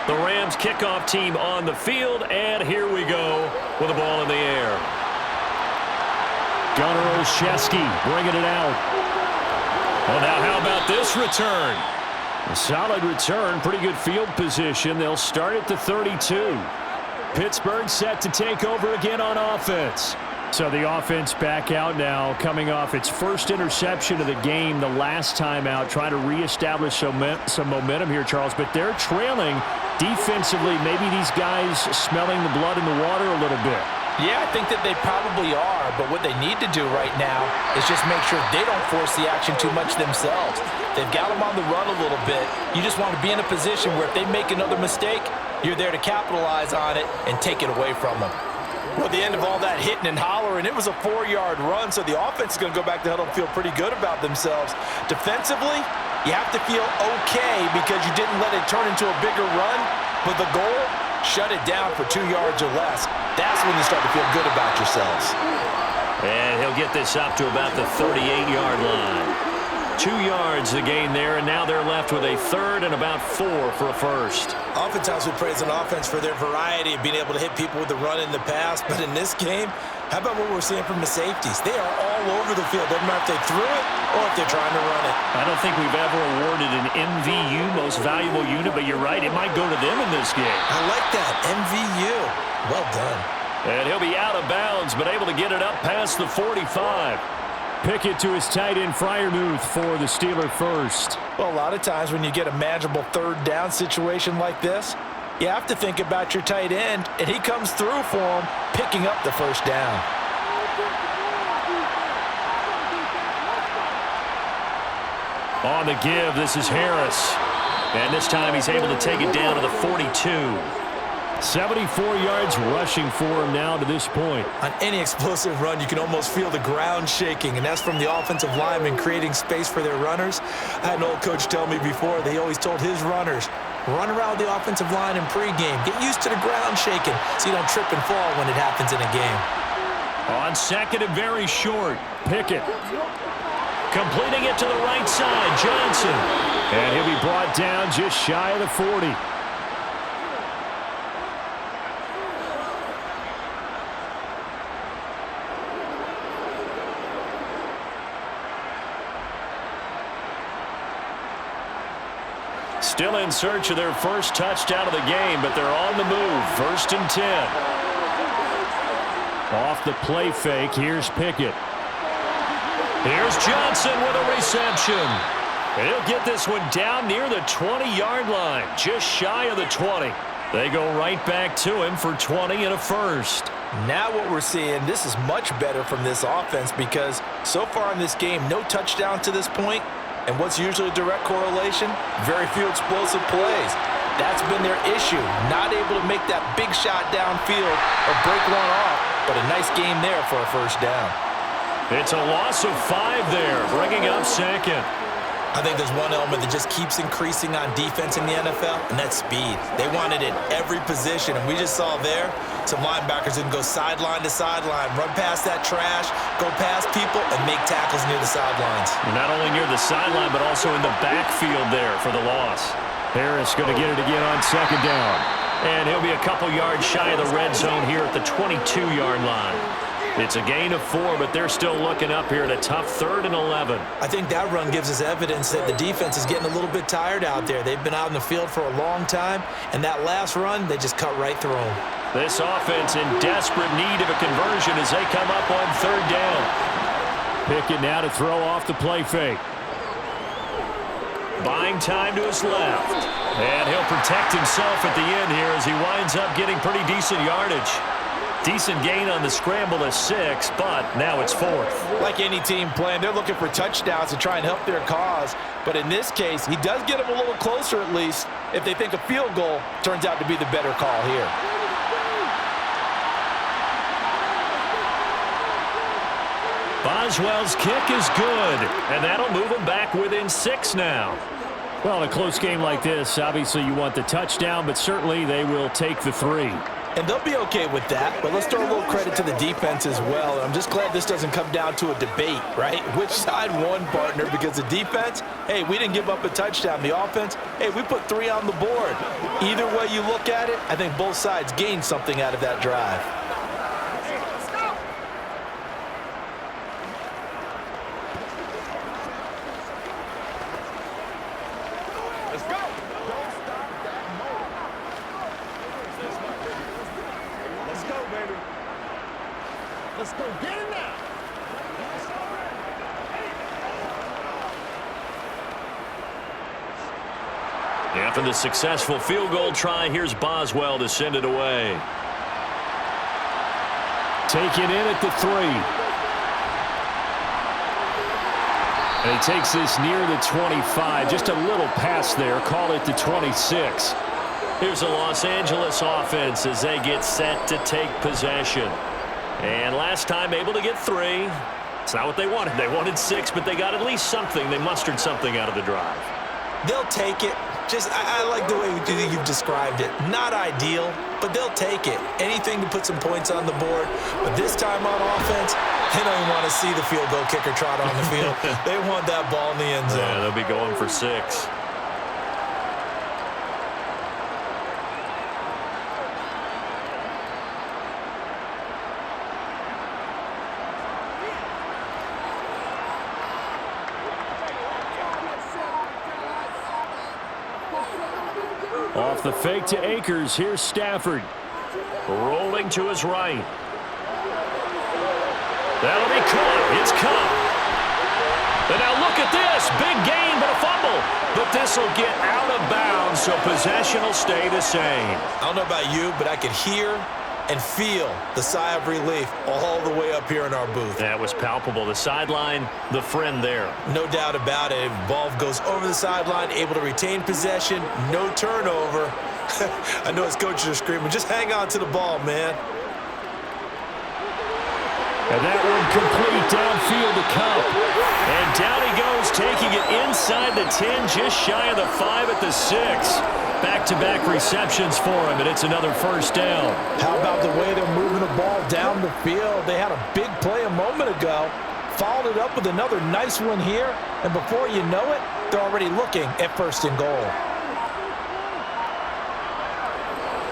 The Rams kickoff team on the field, and here we go with the ball in the air. Gunnar Olszewski bringing it out. Well, now how about this return? A solid return, pretty good field position. They'll start at the 32. Pittsburgh set to take over again on offense. So the offense back out now, coming off its first interception of the game the last time out, trying to reestablish some momentum here, Charles. But they're trailing defensively. Maybe these guys smelling the blood in the water a little bit. Yeah, I think that they probably are, but what they need to do right now is just make sure they don't force the action too much themselves. They've got them on the run a little bit. You just want to be in a position where if they make another mistake, you're there to capitalize on it and take it away from them. Well, at the end of all that hitting and hollering, it was a 4-yard run, so the offense is going to go back to huddle and feel pretty good about themselves. Defensively, you have to feel okay because you didn't let it turn into a bigger run, but the goal, shut it down for 2 yards or less. That's when you start to feel good about yourselves. And he'll get this up to about the 38-yard line. 2 yards the gain there, and now they're left with a third and about 4 for a first. Oftentimes we praise an offense for their variety of being able to hit people with the run in the pass, but in this game, how about what we're seeing from the safeties? They are all over the field. Doesn't matter if they threw it or if they're trying to run it. I don't think we've ever awarded an MVU, most valuable unit, but you're right, it might go to them in this game. I like that, MVU. Well done. And he'll be out of bounds, but able to get it up past the 45. Pickett to his tight end, Freiermuth, for the Steeler first. Well, a lot of times when you get a manageable third down situation like this, you have to think about your tight end, and he comes through for him, picking up the first down. On the give, this is Harris. And this time he's able to take it down to the 42. 74 yards rushing for him now to this point. On any explosive run, you can almost feel the ground shaking, and that's from the offensive linemen creating space for their runners. I had an old coach tell me before, they always told his runners, run around the offensive line in pregame. Get used to the ground shaking so you don't trip and fall when it happens in a game. On second and very short, Pickett. Completing it to the right side, Johnson. And he'll be brought down just shy of the 40. Still in search of their first touchdown of the game, but they're on the move. 1st and 10. Off the play fake, here's Pickett. Here's Johnson with a reception. He'll get this one down near the 20-yard line, just shy of the 20. They go right back to him for 20 and a first. Now what we're seeing, this is much better from this offense because so far in this game, no touchdown to this point. And what's usually a direct correlation? Very few explosive plays. That's been their issue. Not able to make that big shot downfield or break one off, but a nice game there for a first down. It's a loss of 5 there, bringing up second. I think there's one element that just keeps increasing on defense in the NFL, and that's speed. They want it at every position, and we just saw there some linebackers who can go sideline to sideline, run past that trash, go past people, and make tackles near the sidelines. Not only near the sideline, but also in the backfield there for the loss. Harris going to get it again on second down. And he'll be a couple yards shy of the red zone here at the 22-yard line. It's a gain of 4, but they're still looking up here at a tough 3rd and 11. I think that run gives us evidence that the defense is getting a little bit tired out there. They've been out in the field for a long time, and that last run, they just cut right through them. This offense in desperate need of a conversion as they come up on 3rd down. Pickett now to throw off the play fake. Buying time to his left. And he'll protect himself at the end here as he winds up getting pretty decent yardage. Decent gain on the scramble to 6, but now it's 4th. Like any team playing, they're looking for touchdowns to try and help their cause. But in this case, he does get them a little closer at least if they think a field goal turns out to be the better call here. Boswell's kick is good, and that'll move him back within 6 now. Well, in a close game like this, obviously you want the touchdown, but certainly they will take the 3. And they'll be okay with that, but let's throw a little credit to the defense as well. I'm just glad this doesn't come down to a debate, right? Which side won, partner? Because the defense, hey, we didn't give up a touchdown. The offense, hey, we put 3 on the board. Either way you look at it, I think both sides gained something out of that drive. Let's go get it now. After the successful field goal try, here's Boswell to send it away. Taken in at the 3. And he takes this near the 25. Just a little pass there. Call it the 26. Here's the Los Angeles offense as they get set to take possession. And last time able to get 3. It's not what they wanted. They wanted 6, but they got at least something. They mustered something out of the drive. They'll take it. I like the way you've described it. Not ideal, but they'll take it. Anything to put some points on the board. But this time on offense, they don't even want to see the field goal kicker trot on the field. They want that ball in the end zone. Yeah, they'll be going for 6. Off the fake to Akers. Here's Stafford. Rolling to his right. That'll be caught. It's caught. And now look at this. Big gain, but a fumble. But this will get out of bounds, so possession will stay the same. I don't know about you, but I could hear and feel the sigh of relief all the way up here in our booth. That was palpable. The sideline, the friend there. No doubt about it. Ball goes over the sideline, able to retain possession, no turnover. I know his coaches are screaming, just hang on to the ball, man. And that one complete downfield to Cup. And down he goes, taking it inside the 10, just shy of the 5 at the 6. Back-to-back receptions for him, and it's another first down. How about the way they're moving the ball down the field? They had a big play a moment ago, followed it up with another nice one here, and before you know it, they're already looking at 1st and goal.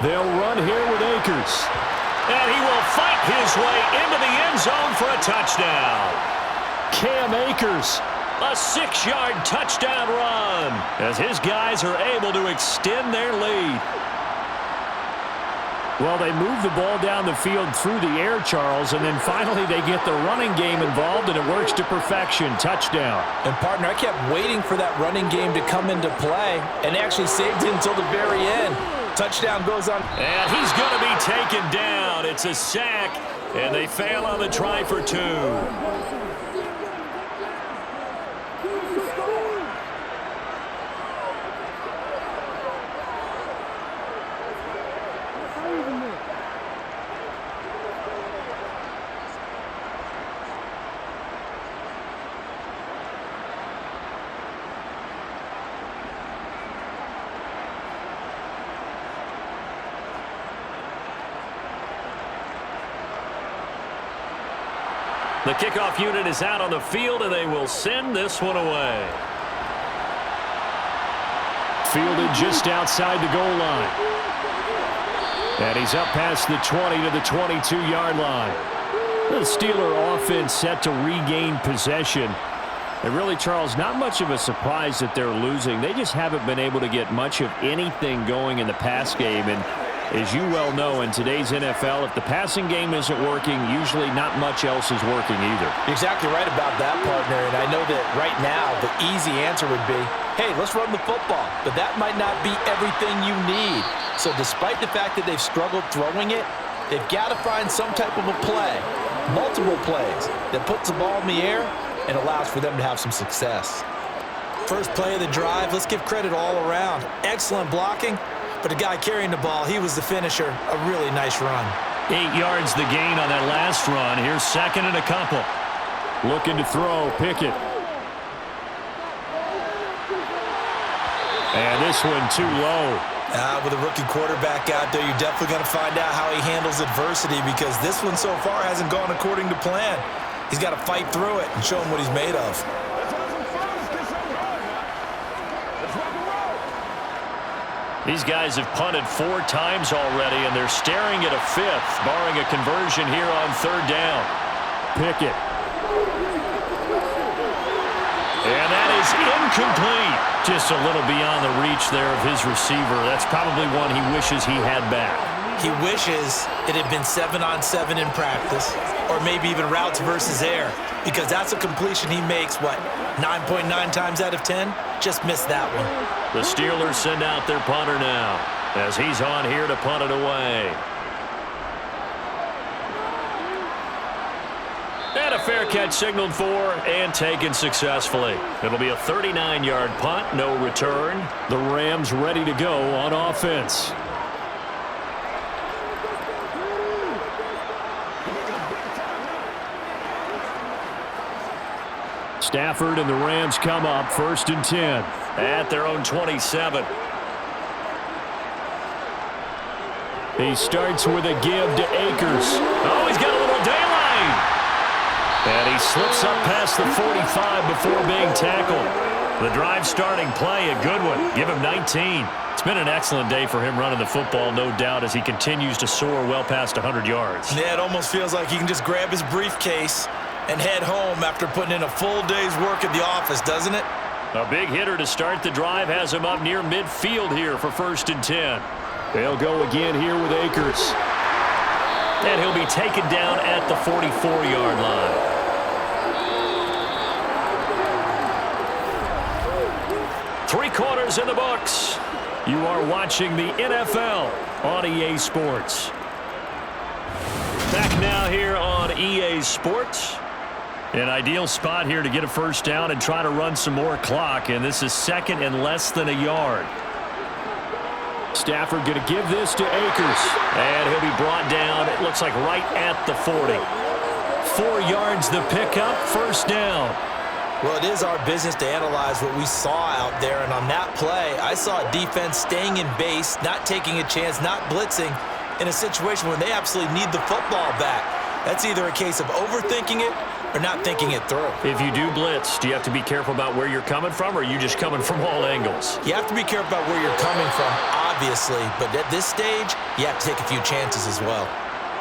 They'll run here with Akers. And he will fight his way into the end zone for a touchdown. Cam Akers. A 6-yard touchdown run as his guys are able to extend their lead. Well, they move the ball down the field through the air, Charles, and then finally they get the running game involved, and it works to perfection. Touchdown. And, partner, I kept waiting for that running game to come into play and actually saved it until the very end. Touchdown goes on. And he's going to be taken down. It's a sack, and they fail on the try for 2. The kickoff unit is out on the field, and they will send this one away. Fielded just outside the goal line. And he's up past the 20 to the 22-yard line. The Steeler offense set to regain possession. And really, Charles, not much of a surprise that they're losing. They just haven't been able to get much of anything going in the pass game. And as you well know, in today's NFL, if the passing game isn't working, usually not much else is working either. You're exactly right about that, partner. And I know that right now the easy answer would be, hey, let's run the football. But that might not be everything you need. So despite the fact that they've struggled throwing it, they've got to find some type of a play, multiple plays, that puts the ball in the air and allows for them to have some success. First play of the drive, let's give credit all around. Excellent blocking. But the guy carrying the ball, he was the finisher. A really nice run. 8 yards the gain on that last run. Here's 2nd and a couple. Looking to throw, Pickett. And this one too low. With a rookie quarterback out there, you're definitely going to find out how he handles adversity, because this one so far hasn't gone according to plan. He's got to fight through it and show him what he's made of. These guys have punted 4 times already, and they're staring at a 5th, barring a conversion here on 3rd down. Pickett. And that is incomplete. Just a little beyond the reach there of his receiver. That's probably one he wishes he had back. He wishes it had been 7-on-7 in practice, or maybe even routes versus air, because that's a completion he makes, 9.9 times out of 10? Just missed that one. The Steelers send out their punter now, as he's on here to punt it away. And a fair catch signaled for and taken successfully. It'll be a 39-yard punt, no return. The Rams ready to go on offense. Stafford and the Rams come up 1st and 10. At their own 27. He starts with a give to Akers. Oh, he's got a little daylight. And he slips up past the 45 before being tackled. The drive starting play, a good one. Give him 19. It's been an excellent day for him running the football, no doubt, as he continues to soar well past 100 yards. Yeah, it almost feels like he can just grab his briefcase and head home after putting in a full day's work at the office, doesn't it? A big hitter to start the drive has him up near midfield here for 1st and 10. They'll go again here with Akers. And he'll be taken down at the 44-yard line. Three quarters in the books. You are watching the NFL on EA Sports. Back now here on EA Sports. An ideal spot here to get a first down and try to run some more clock, and this is 2nd and less than a yard. Stafford going to give this to Akers. And he'll be brought down, it looks like right at the 40. 4 yards the pickup, first down. Well, it is our business to analyze what we saw out there, and on that play, I saw a defense staying in base, not taking a chance, not blitzing, in a situation where they absolutely need the football back. That's either a case of overthinking it or not thinking it through. If you do blitz, do you have to be careful about where you're coming from, or are you just coming from all angles? You have to be careful about where you're coming from, obviously, but at this stage, you have to take a few chances as well.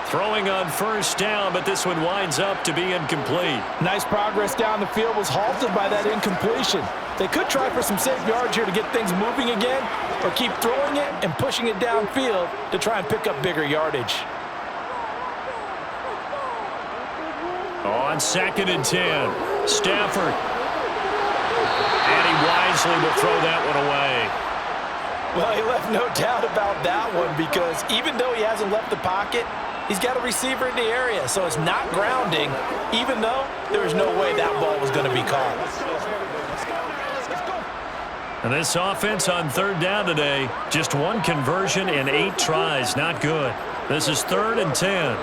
Throwing on first down, but this one winds up to be incomplete. Nice progress down the field was halted by that incompletion. They could try for some safe yards here to get things moving again, or keep throwing it and pushing it downfield to try and pick up bigger yardage. On 2nd and 10, Stafford. And he wisely will throw that one away. Well, he left no doubt about that one, because even though he hasn't left the pocket, he's got a receiver in the area, so it's not grounding, even though there was no way that ball was going to be caught. And this offense on 3rd down today, just 1 conversion and 8 tries, not good. This is 3rd and 10.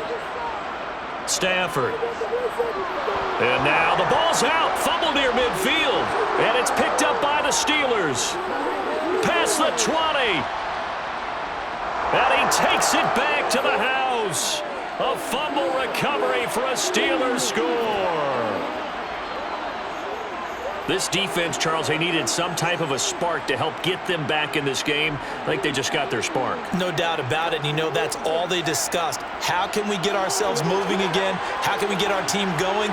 Stafford. And now the ball's out. Fumble near midfield. And it's picked up by the Steelers. Past the 20. And he takes it back to the house. A fumble recovery for a Steelers score. This defense, Charles, they needed some type of a spark to help get them back in this game. I think they just got their spark. No doubt about it. And you know, that's all they discussed. How can we get ourselves moving again? How can we get our team going?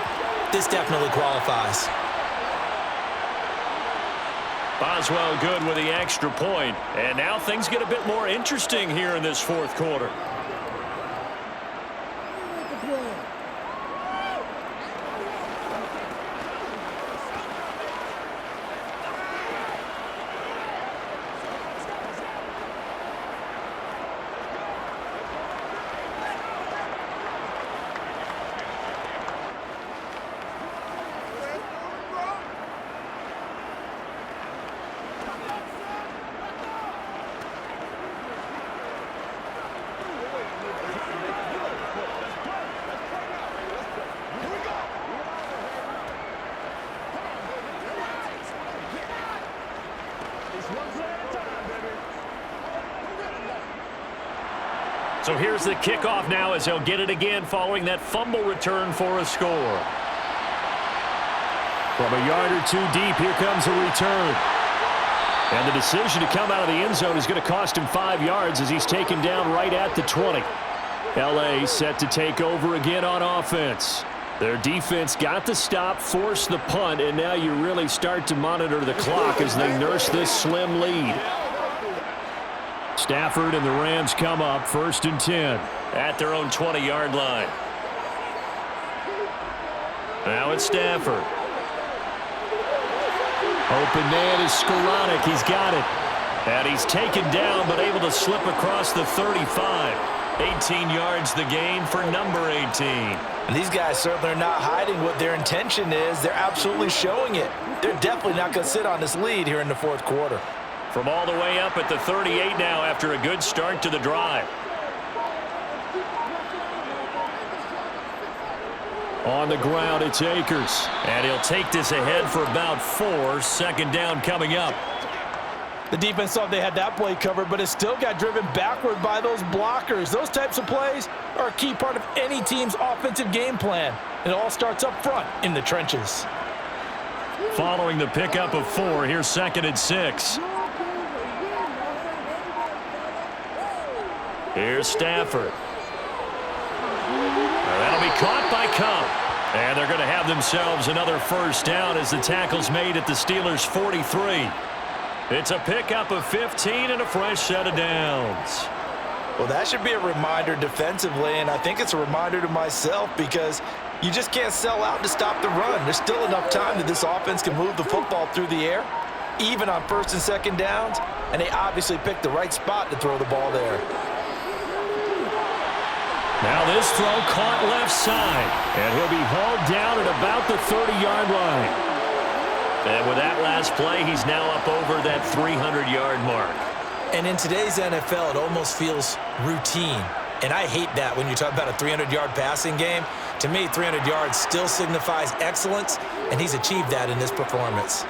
This definitely qualifies. Boswell good with the extra point. And now things get a bit more interesting here in this 4th quarter. So here's the kickoff now as they'll get it again following that fumble return for a score. From a yard or 2 deep, here comes a return. And the decision to come out of the end zone is going to cost him 5 yards as he's taken down right at the 20. L.A. set to take over again on offense. Their defense got the stop, forced the punt, and now you really start to monitor the clock as they nurse this slim lead. Stafford and the Rams come up 1st and 10. At their own 20-yard line. Now it's Stafford. Open man is Skoranek. He's got it. And he's taken down but able to slip across the 35. 18 yards the gain for number 18. And these guys certainly are not hiding what their intention is. They're absolutely showing it. They're definitely not going to sit on this lead here in the fourth quarter. From all the way up at the 38 now after a good start to the drive. On the ground, it's Akers. And he'll take this ahead for about 4. 2nd down coming up. The defense thought they had that play covered, but it still got driven backward by those blockers. Those types of plays are a key part of any team's offensive game plan. It all starts up front in the trenches. Following the pickup of 4, here's 2nd and 6. Here's Stafford. That'll be caught by Cup. And they're going to have themselves another 1st down as the tackle's made at the Steelers' 43. It's a pickup of 15 and a fresh set of downs. Well, that should be a reminder defensively, and I think it's a reminder to myself because you just can't sell out to stop the run. There's still enough time that this offense can move the football through the air, even on 1st and 2nd downs, and they obviously picked the right spot to throw the ball there. Now this throw caught left side. And he'll be hauled down at about the 30-yard line. And with that last play, he's now up over that 300-yard mark. And in today's NFL, it almost feels routine. And I hate that when you talk about a 300-yard passing game. To me, 300 yards still signifies excellence, and he's achieved that in this performance.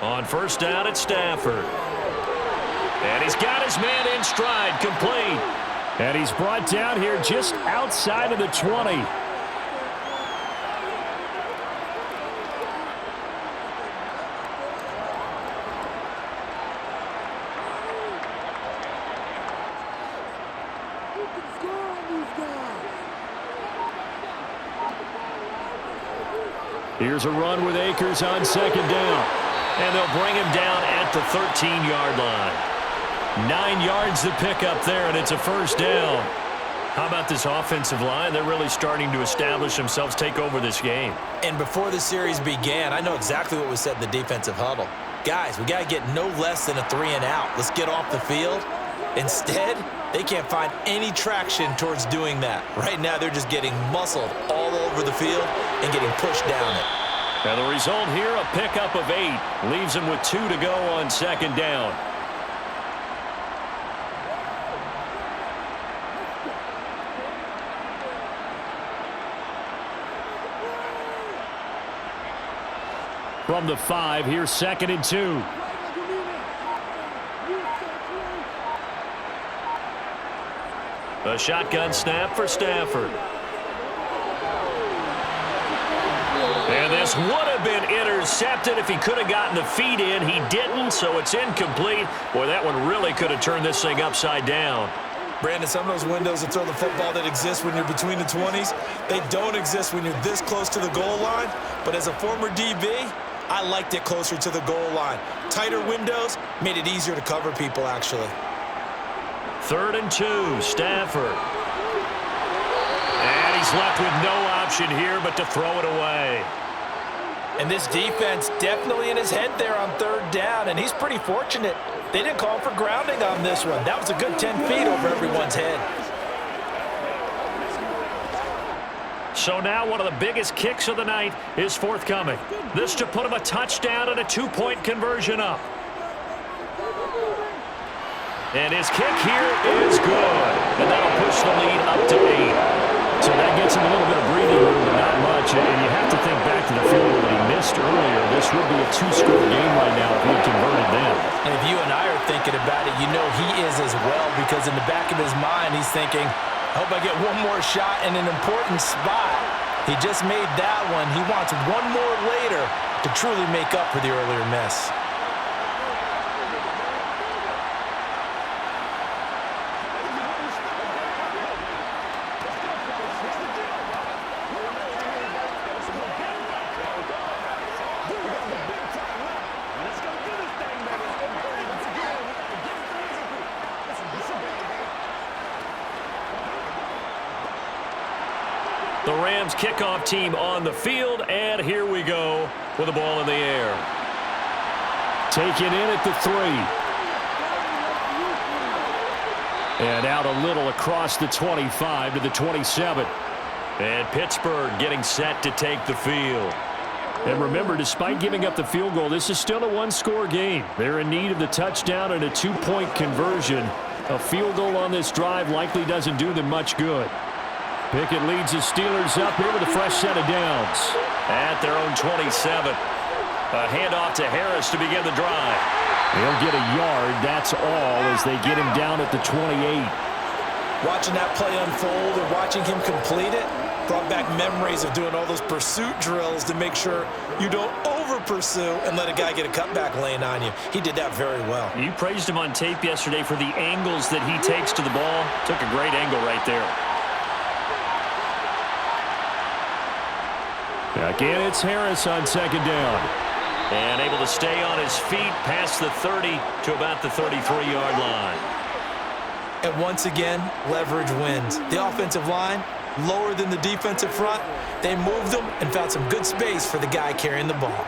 On 1st down, it's Stafford. And he's got his man in stride, complete. And he's brought down here just outside of the 20. Here's a run with Akers on 2nd down. And they'll bring him down at the 13-yard line. 9 yards to pick up there, and it's a 1st down. How about this offensive line? They're really starting to establish themselves, take over this game. And before the series began, I know exactly what was said in the defensive huddle. Guys, we got to get no less than a 3-and-out. Let's get off the field. Instead, they can't find any traction towards doing that. Right now, they're just getting muscled all over the field and getting pushed down it. And the result here, a pickup of 8. Leaves them with 2 to go on 2nd down. From the 5, here's 2nd and 2. A shotgun snap for Stafford. And this would have been intercepted if he could have gotten the feet in. He didn't, so it's incomplete. Boy, that one really could have turned this thing upside down. Brandon, some of those windows to throw the football that exist when you're between the 20s, they don't exist when you're this close to the goal line. But as a former DB, I liked it closer to the goal line. Tighter windows made it easier to cover people, actually. 3rd and 2, Stafford. And he's left with no option here but to throw it away. And this defense definitely in his head there on 3rd down, and he's pretty fortunate. They didn't call for grounding on this one. That was a good 10 feet over everyone's head. So now one of the biggest kicks of the night is forthcoming. This to put him a touchdown and a 2-point conversion up. And his kick here is good. And that'll push the lead up to 8. So that gets him a little bit of breathing room, but not much. And you have to think back to the field goal that he missed earlier. This would be a 2-score game right now if he had converted then. And if you and I are thinking about it, you know he is as well, because in the back of his mind, he's thinking, I hope I get one more shot in an important spot. He just made that one. He wants one more later to truly make up for the earlier miss. The Rams kickoff team on the field, and here we go with the ball in the air. Taken in at the 3. And out a little across the 25 to the 27. And Pittsburgh getting set to take the field. And remember, despite giving up the field goal, this is still a one-score game. They're in need of the touchdown and a 2-point conversion. A field goal on this drive likely doesn't do them much good. Pickett leads the Steelers up here with a fresh set of downs. At their own 27. A handoff to Harris to begin the drive. He'll get a yard, that's all, as they get him down at the 28. Watching that play unfold and watching him complete it brought back memories of doing all those pursuit drills to make sure you don't over-pursue and let a guy get a cutback lane on you. He did that very well. You praised him on tape yesterday for the angles that he takes to the ball. Took a great angle right there. Again, it's Harris on second down. And able to stay on his feet past the 30 to about the 33-yard line. And once again, leverage wins. The offensive line, lower than the defensive front. They moved them and found some good space for the guy carrying the ball.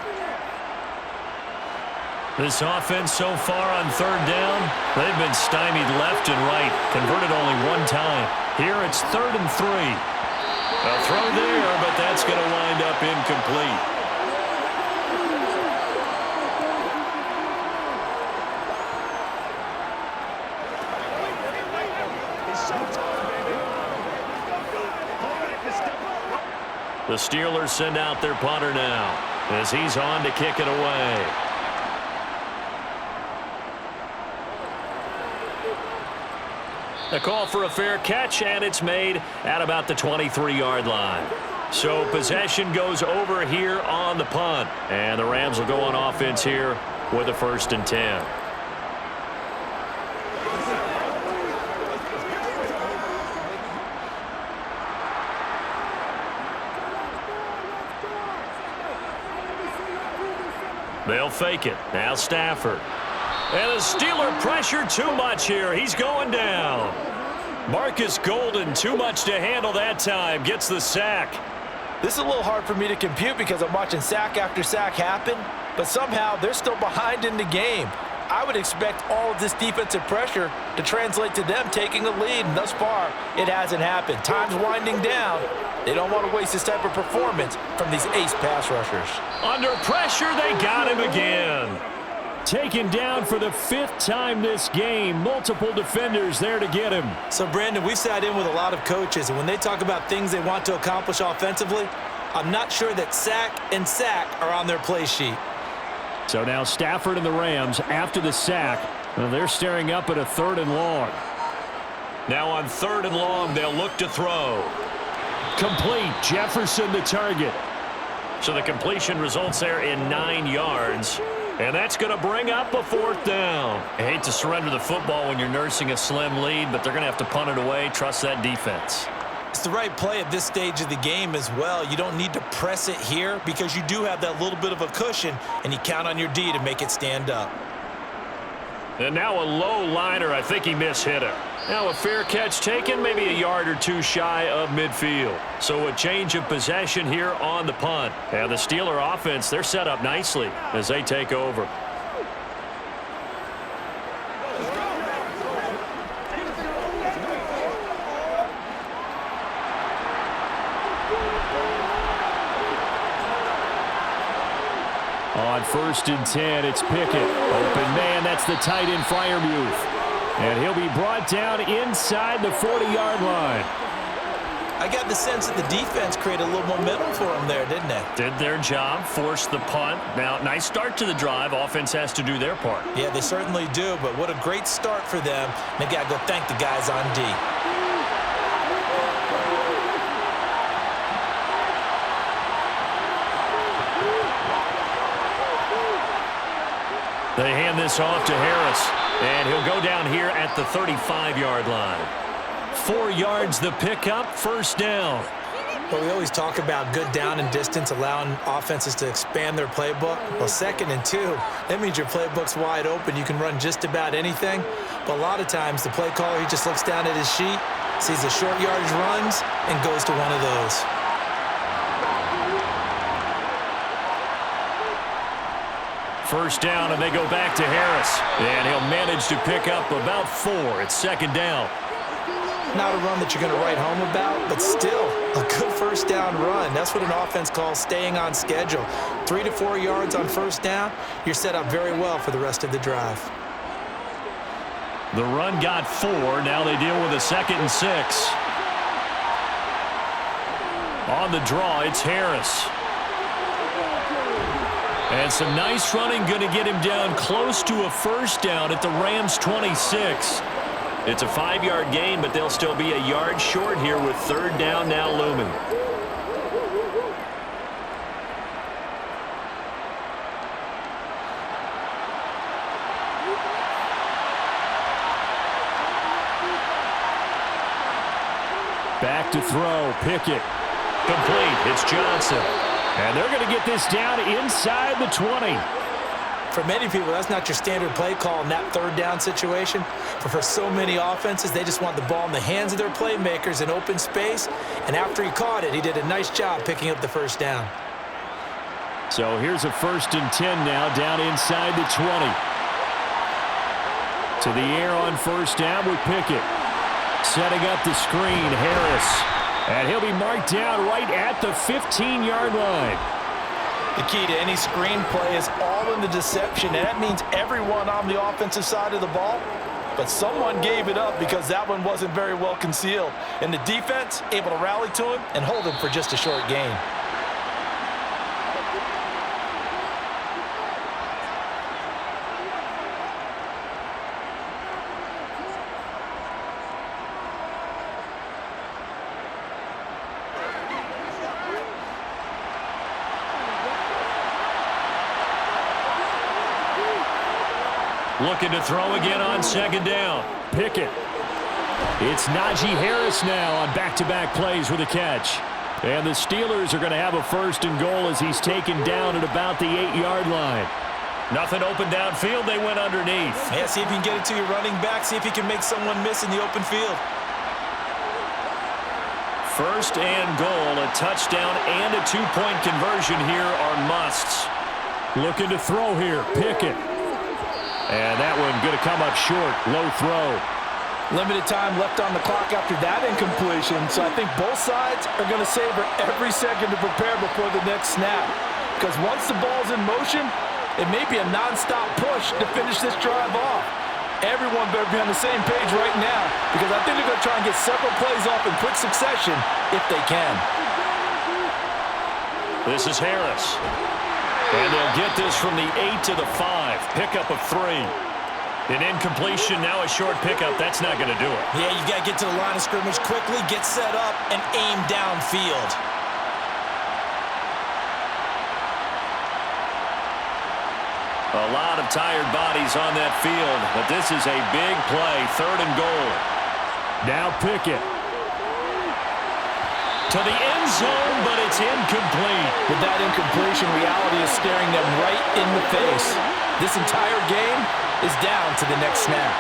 This offense so far on third down, they've been stymied left and right. Converted only one time. Here it's 3rd and 3. A throw there, but that's going to wind up incomplete. The Steelers send out their punter now as he's on to kick it away. A call for a fair catch, and it's made at about the 23-yard line. So possession goes over here on the punt. And the Rams will go on offense here with a 1st and 10. They'll fake it. Now Stafford. And the Steeler pressure too much here. He's going down. Marcus Golden, too much to handle that time. Gets the sack. This is a little hard for me to compute because I'm watching sack after sack happen, but somehow they're still behind in the game. I would expect all of this defensive pressure to translate to them taking a lead, and thus far, it hasn't happened. Time's winding down. They don't want to waste this type of performance from these ace pass rushers. Under pressure, they got him again. Taken down for the 5th time this game. Multiple defenders there to get him. So, Brandon, we've sat in with a lot of coaches, and when they talk about things they want to accomplish offensively, I'm not sure that sack and sack are on their play sheet. So now Stafford and the Rams, after the sack, they're staring up at a 3rd and long. Now on 3rd and long, they'll look to throw. Complete. Jefferson the target. So the completion results there in 9 yards. And that's going to bring up a 4th down. I hate to surrender the football when you're nursing a slim lead, but they're going to have to punt it away. Trust that defense. It's the right play at this stage of the game as well. You don't need to press it here because you do have that little bit of a cushion, and you count on your D to make it stand up. And now a low liner. I think he mishit it. Now a fair catch taken, maybe a yard or two shy of midfield. So a change of possession here on the punt. And the Steeler offense, they're set up nicely as they take over. On 1st and 10, it's Pickett. Open man, that's the tight end Freiermuth. And he'll be brought down inside the 40-yard line. I got the sense that the defense created a little momentum for them there, didn't it? Did their job, forced the punt. Now, nice start to the drive. Offense has to do their part. Yeah, they certainly do, but what a great start for them. They got to go thank the guys on D. They hand this off to Harris, and he'll go down here at the 35-yard line. 4 yards the pickup, 1st down. Well, we always talk about good down and distance, allowing offenses to expand their playbook. Well, 2nd and 2, that means your playbook's wide open. You can run just about anything. But a lot of times, the play caller, he just looks down at his sheet, sees the short yardage runs, and goes to one of those. First down, and they go back to Harris. And he'll manage to pick up about 4. It's second down. Not a run that you're going to write home about, but still a good first down run. That's what an offense calls staying on schedule. 3 to 4 yards on first down, you're set up very well for the rest of the drive. The run got 4. Now they deal with a 2nd and 6. On the draw, it's Harris. And some nice running, going to get him down close to a first down at the Rams' 26. It's a 5-yard gain, but they'll still be a yard short here with third down now looming. Back to throw, Pickett. Complete, it's Johnson. And they're going to get this down inside the 20. For many people, that's not your standard play call in that third down situation. But for so many offenses, they just want the ball in the hands of their playmakers in open space. And after he caught it, he did a nice job picking up the first down. So here's a 1st and 10 now, down inside the 20. To the air on first down with Pickett. Setting up the screen, Harris. And he'll be marked down right at the 15-yard line. The key to any screen play is all in the deception, and that means everyone on the offensive side of the ball. But someone gave it up because that one wasn't very well concealed. And the defense able to rally to him and hold him for just a short gain. Looking to throw again on second down. Pickett. It's Najee Harris now on back-to-back plays with a catch. And the Steelers are going to have a 1st and goal as he's taken down at about the 8-yard line. Nothing open downfield. They went underneath. Yeah, see if you can get it to your running back. See if you can make someone miss in the open field. 1st and goal. A touchdown and a 2-point conversion here are musts. Looking to throw here. Pickett. And that one going to come up short. Low throw. Limited time left on the clock after that incompletion, so I think both sides are going to savor every second to prepare before the next snap. Because once the ball's in motion, it may be a nonstop push to finish this drive off. Everyone better be on the same page right now, because I think they're going to try and get several plays off in quick succession if they can. This is Harris. And they'll get this from the 8 to the 5. Pickup of 3. An incompletion, now a short pickup. That's not going to do it. Yeah, you've got to get to the line of scrimmage quickly, get set up, and aim downfield. A lot of tired bodies on that field, but this is a big play. 3rd and goal. Now Pickett. To the end zone, but it's incomplete. With that incompletion, reality is staring them right in the face. This entire game is down to the next snap.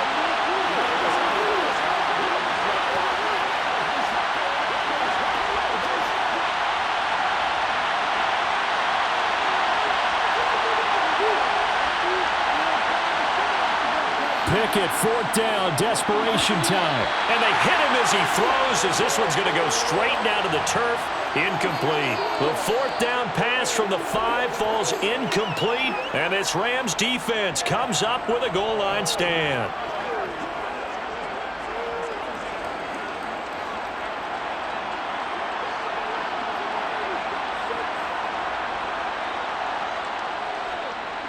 Pickett, 4th down, desperation time. And they hit him as he throws, as this one's going to go straight down to the turf. Incomplete. The 4th down pass from the 5 falls incomplete, and this Rams defense comes up with a goal line stand.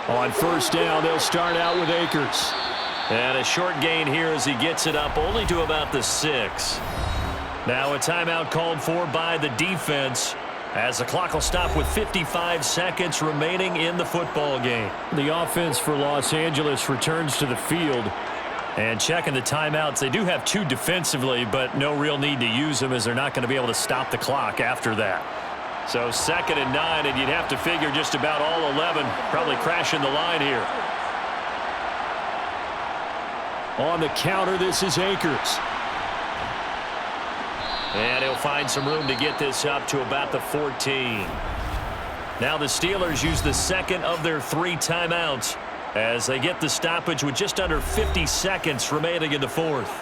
On first down, they'll start out with Akers. And a short gain here as he gets it up only to about the 6. Now a timeout called for by the defense as the clock will stop with 55 seconds remaining in the football game. The offense for Los Angeles returns to the field. And checking the timeouts, they do have 2 defensively, but no real need to use them as they're not going to be able to stop the clock after that. So 2nd and 9, and you'd have to figure just about all 11 probably crashing the line here. On the counter, this is Akers. And he'll find some room to get this up to about the 14. Now the Steelers use the second of their 3 timeouts as they get the stoppage with just under 50 seconds remaining in the fourth.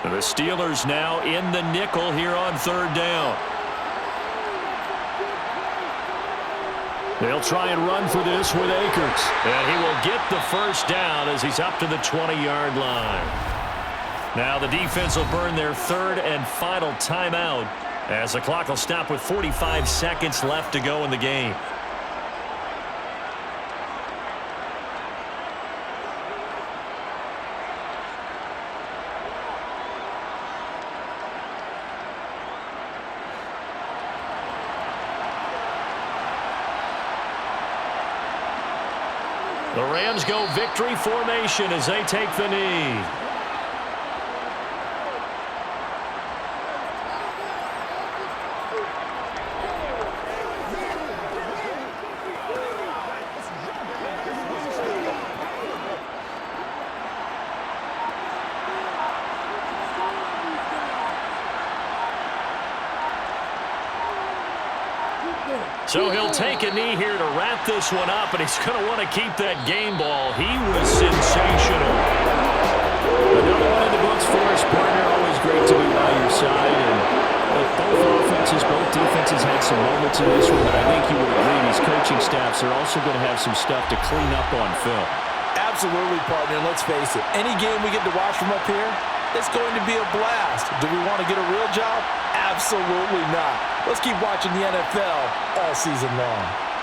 The Steelers now in the nickel here on 3rd down. They'll try and run for this with Akers. And he will get the first down as he's up to the 20-yard line. Now the defense will burn their 3rd and final timeout as the clock will stop with 45 seconds left to go in the game. The Rams go victory formation as they take the knee. So he'll take a knee here to wrap this one up, and he's going to want to keep that game ball. He was sensational. Another one in the books for us, partner. Always great to be by your side. And both defenses had some moments in this one, but I think you would agree these coaching staffs are also going to have some stuff to clean up on film. Absolutely, partner. And let's face it, any game we get to watch from up here, it's going to be a blast. Do we want to get a real job? Absolutely not. Let's keep watching the NFL all season long.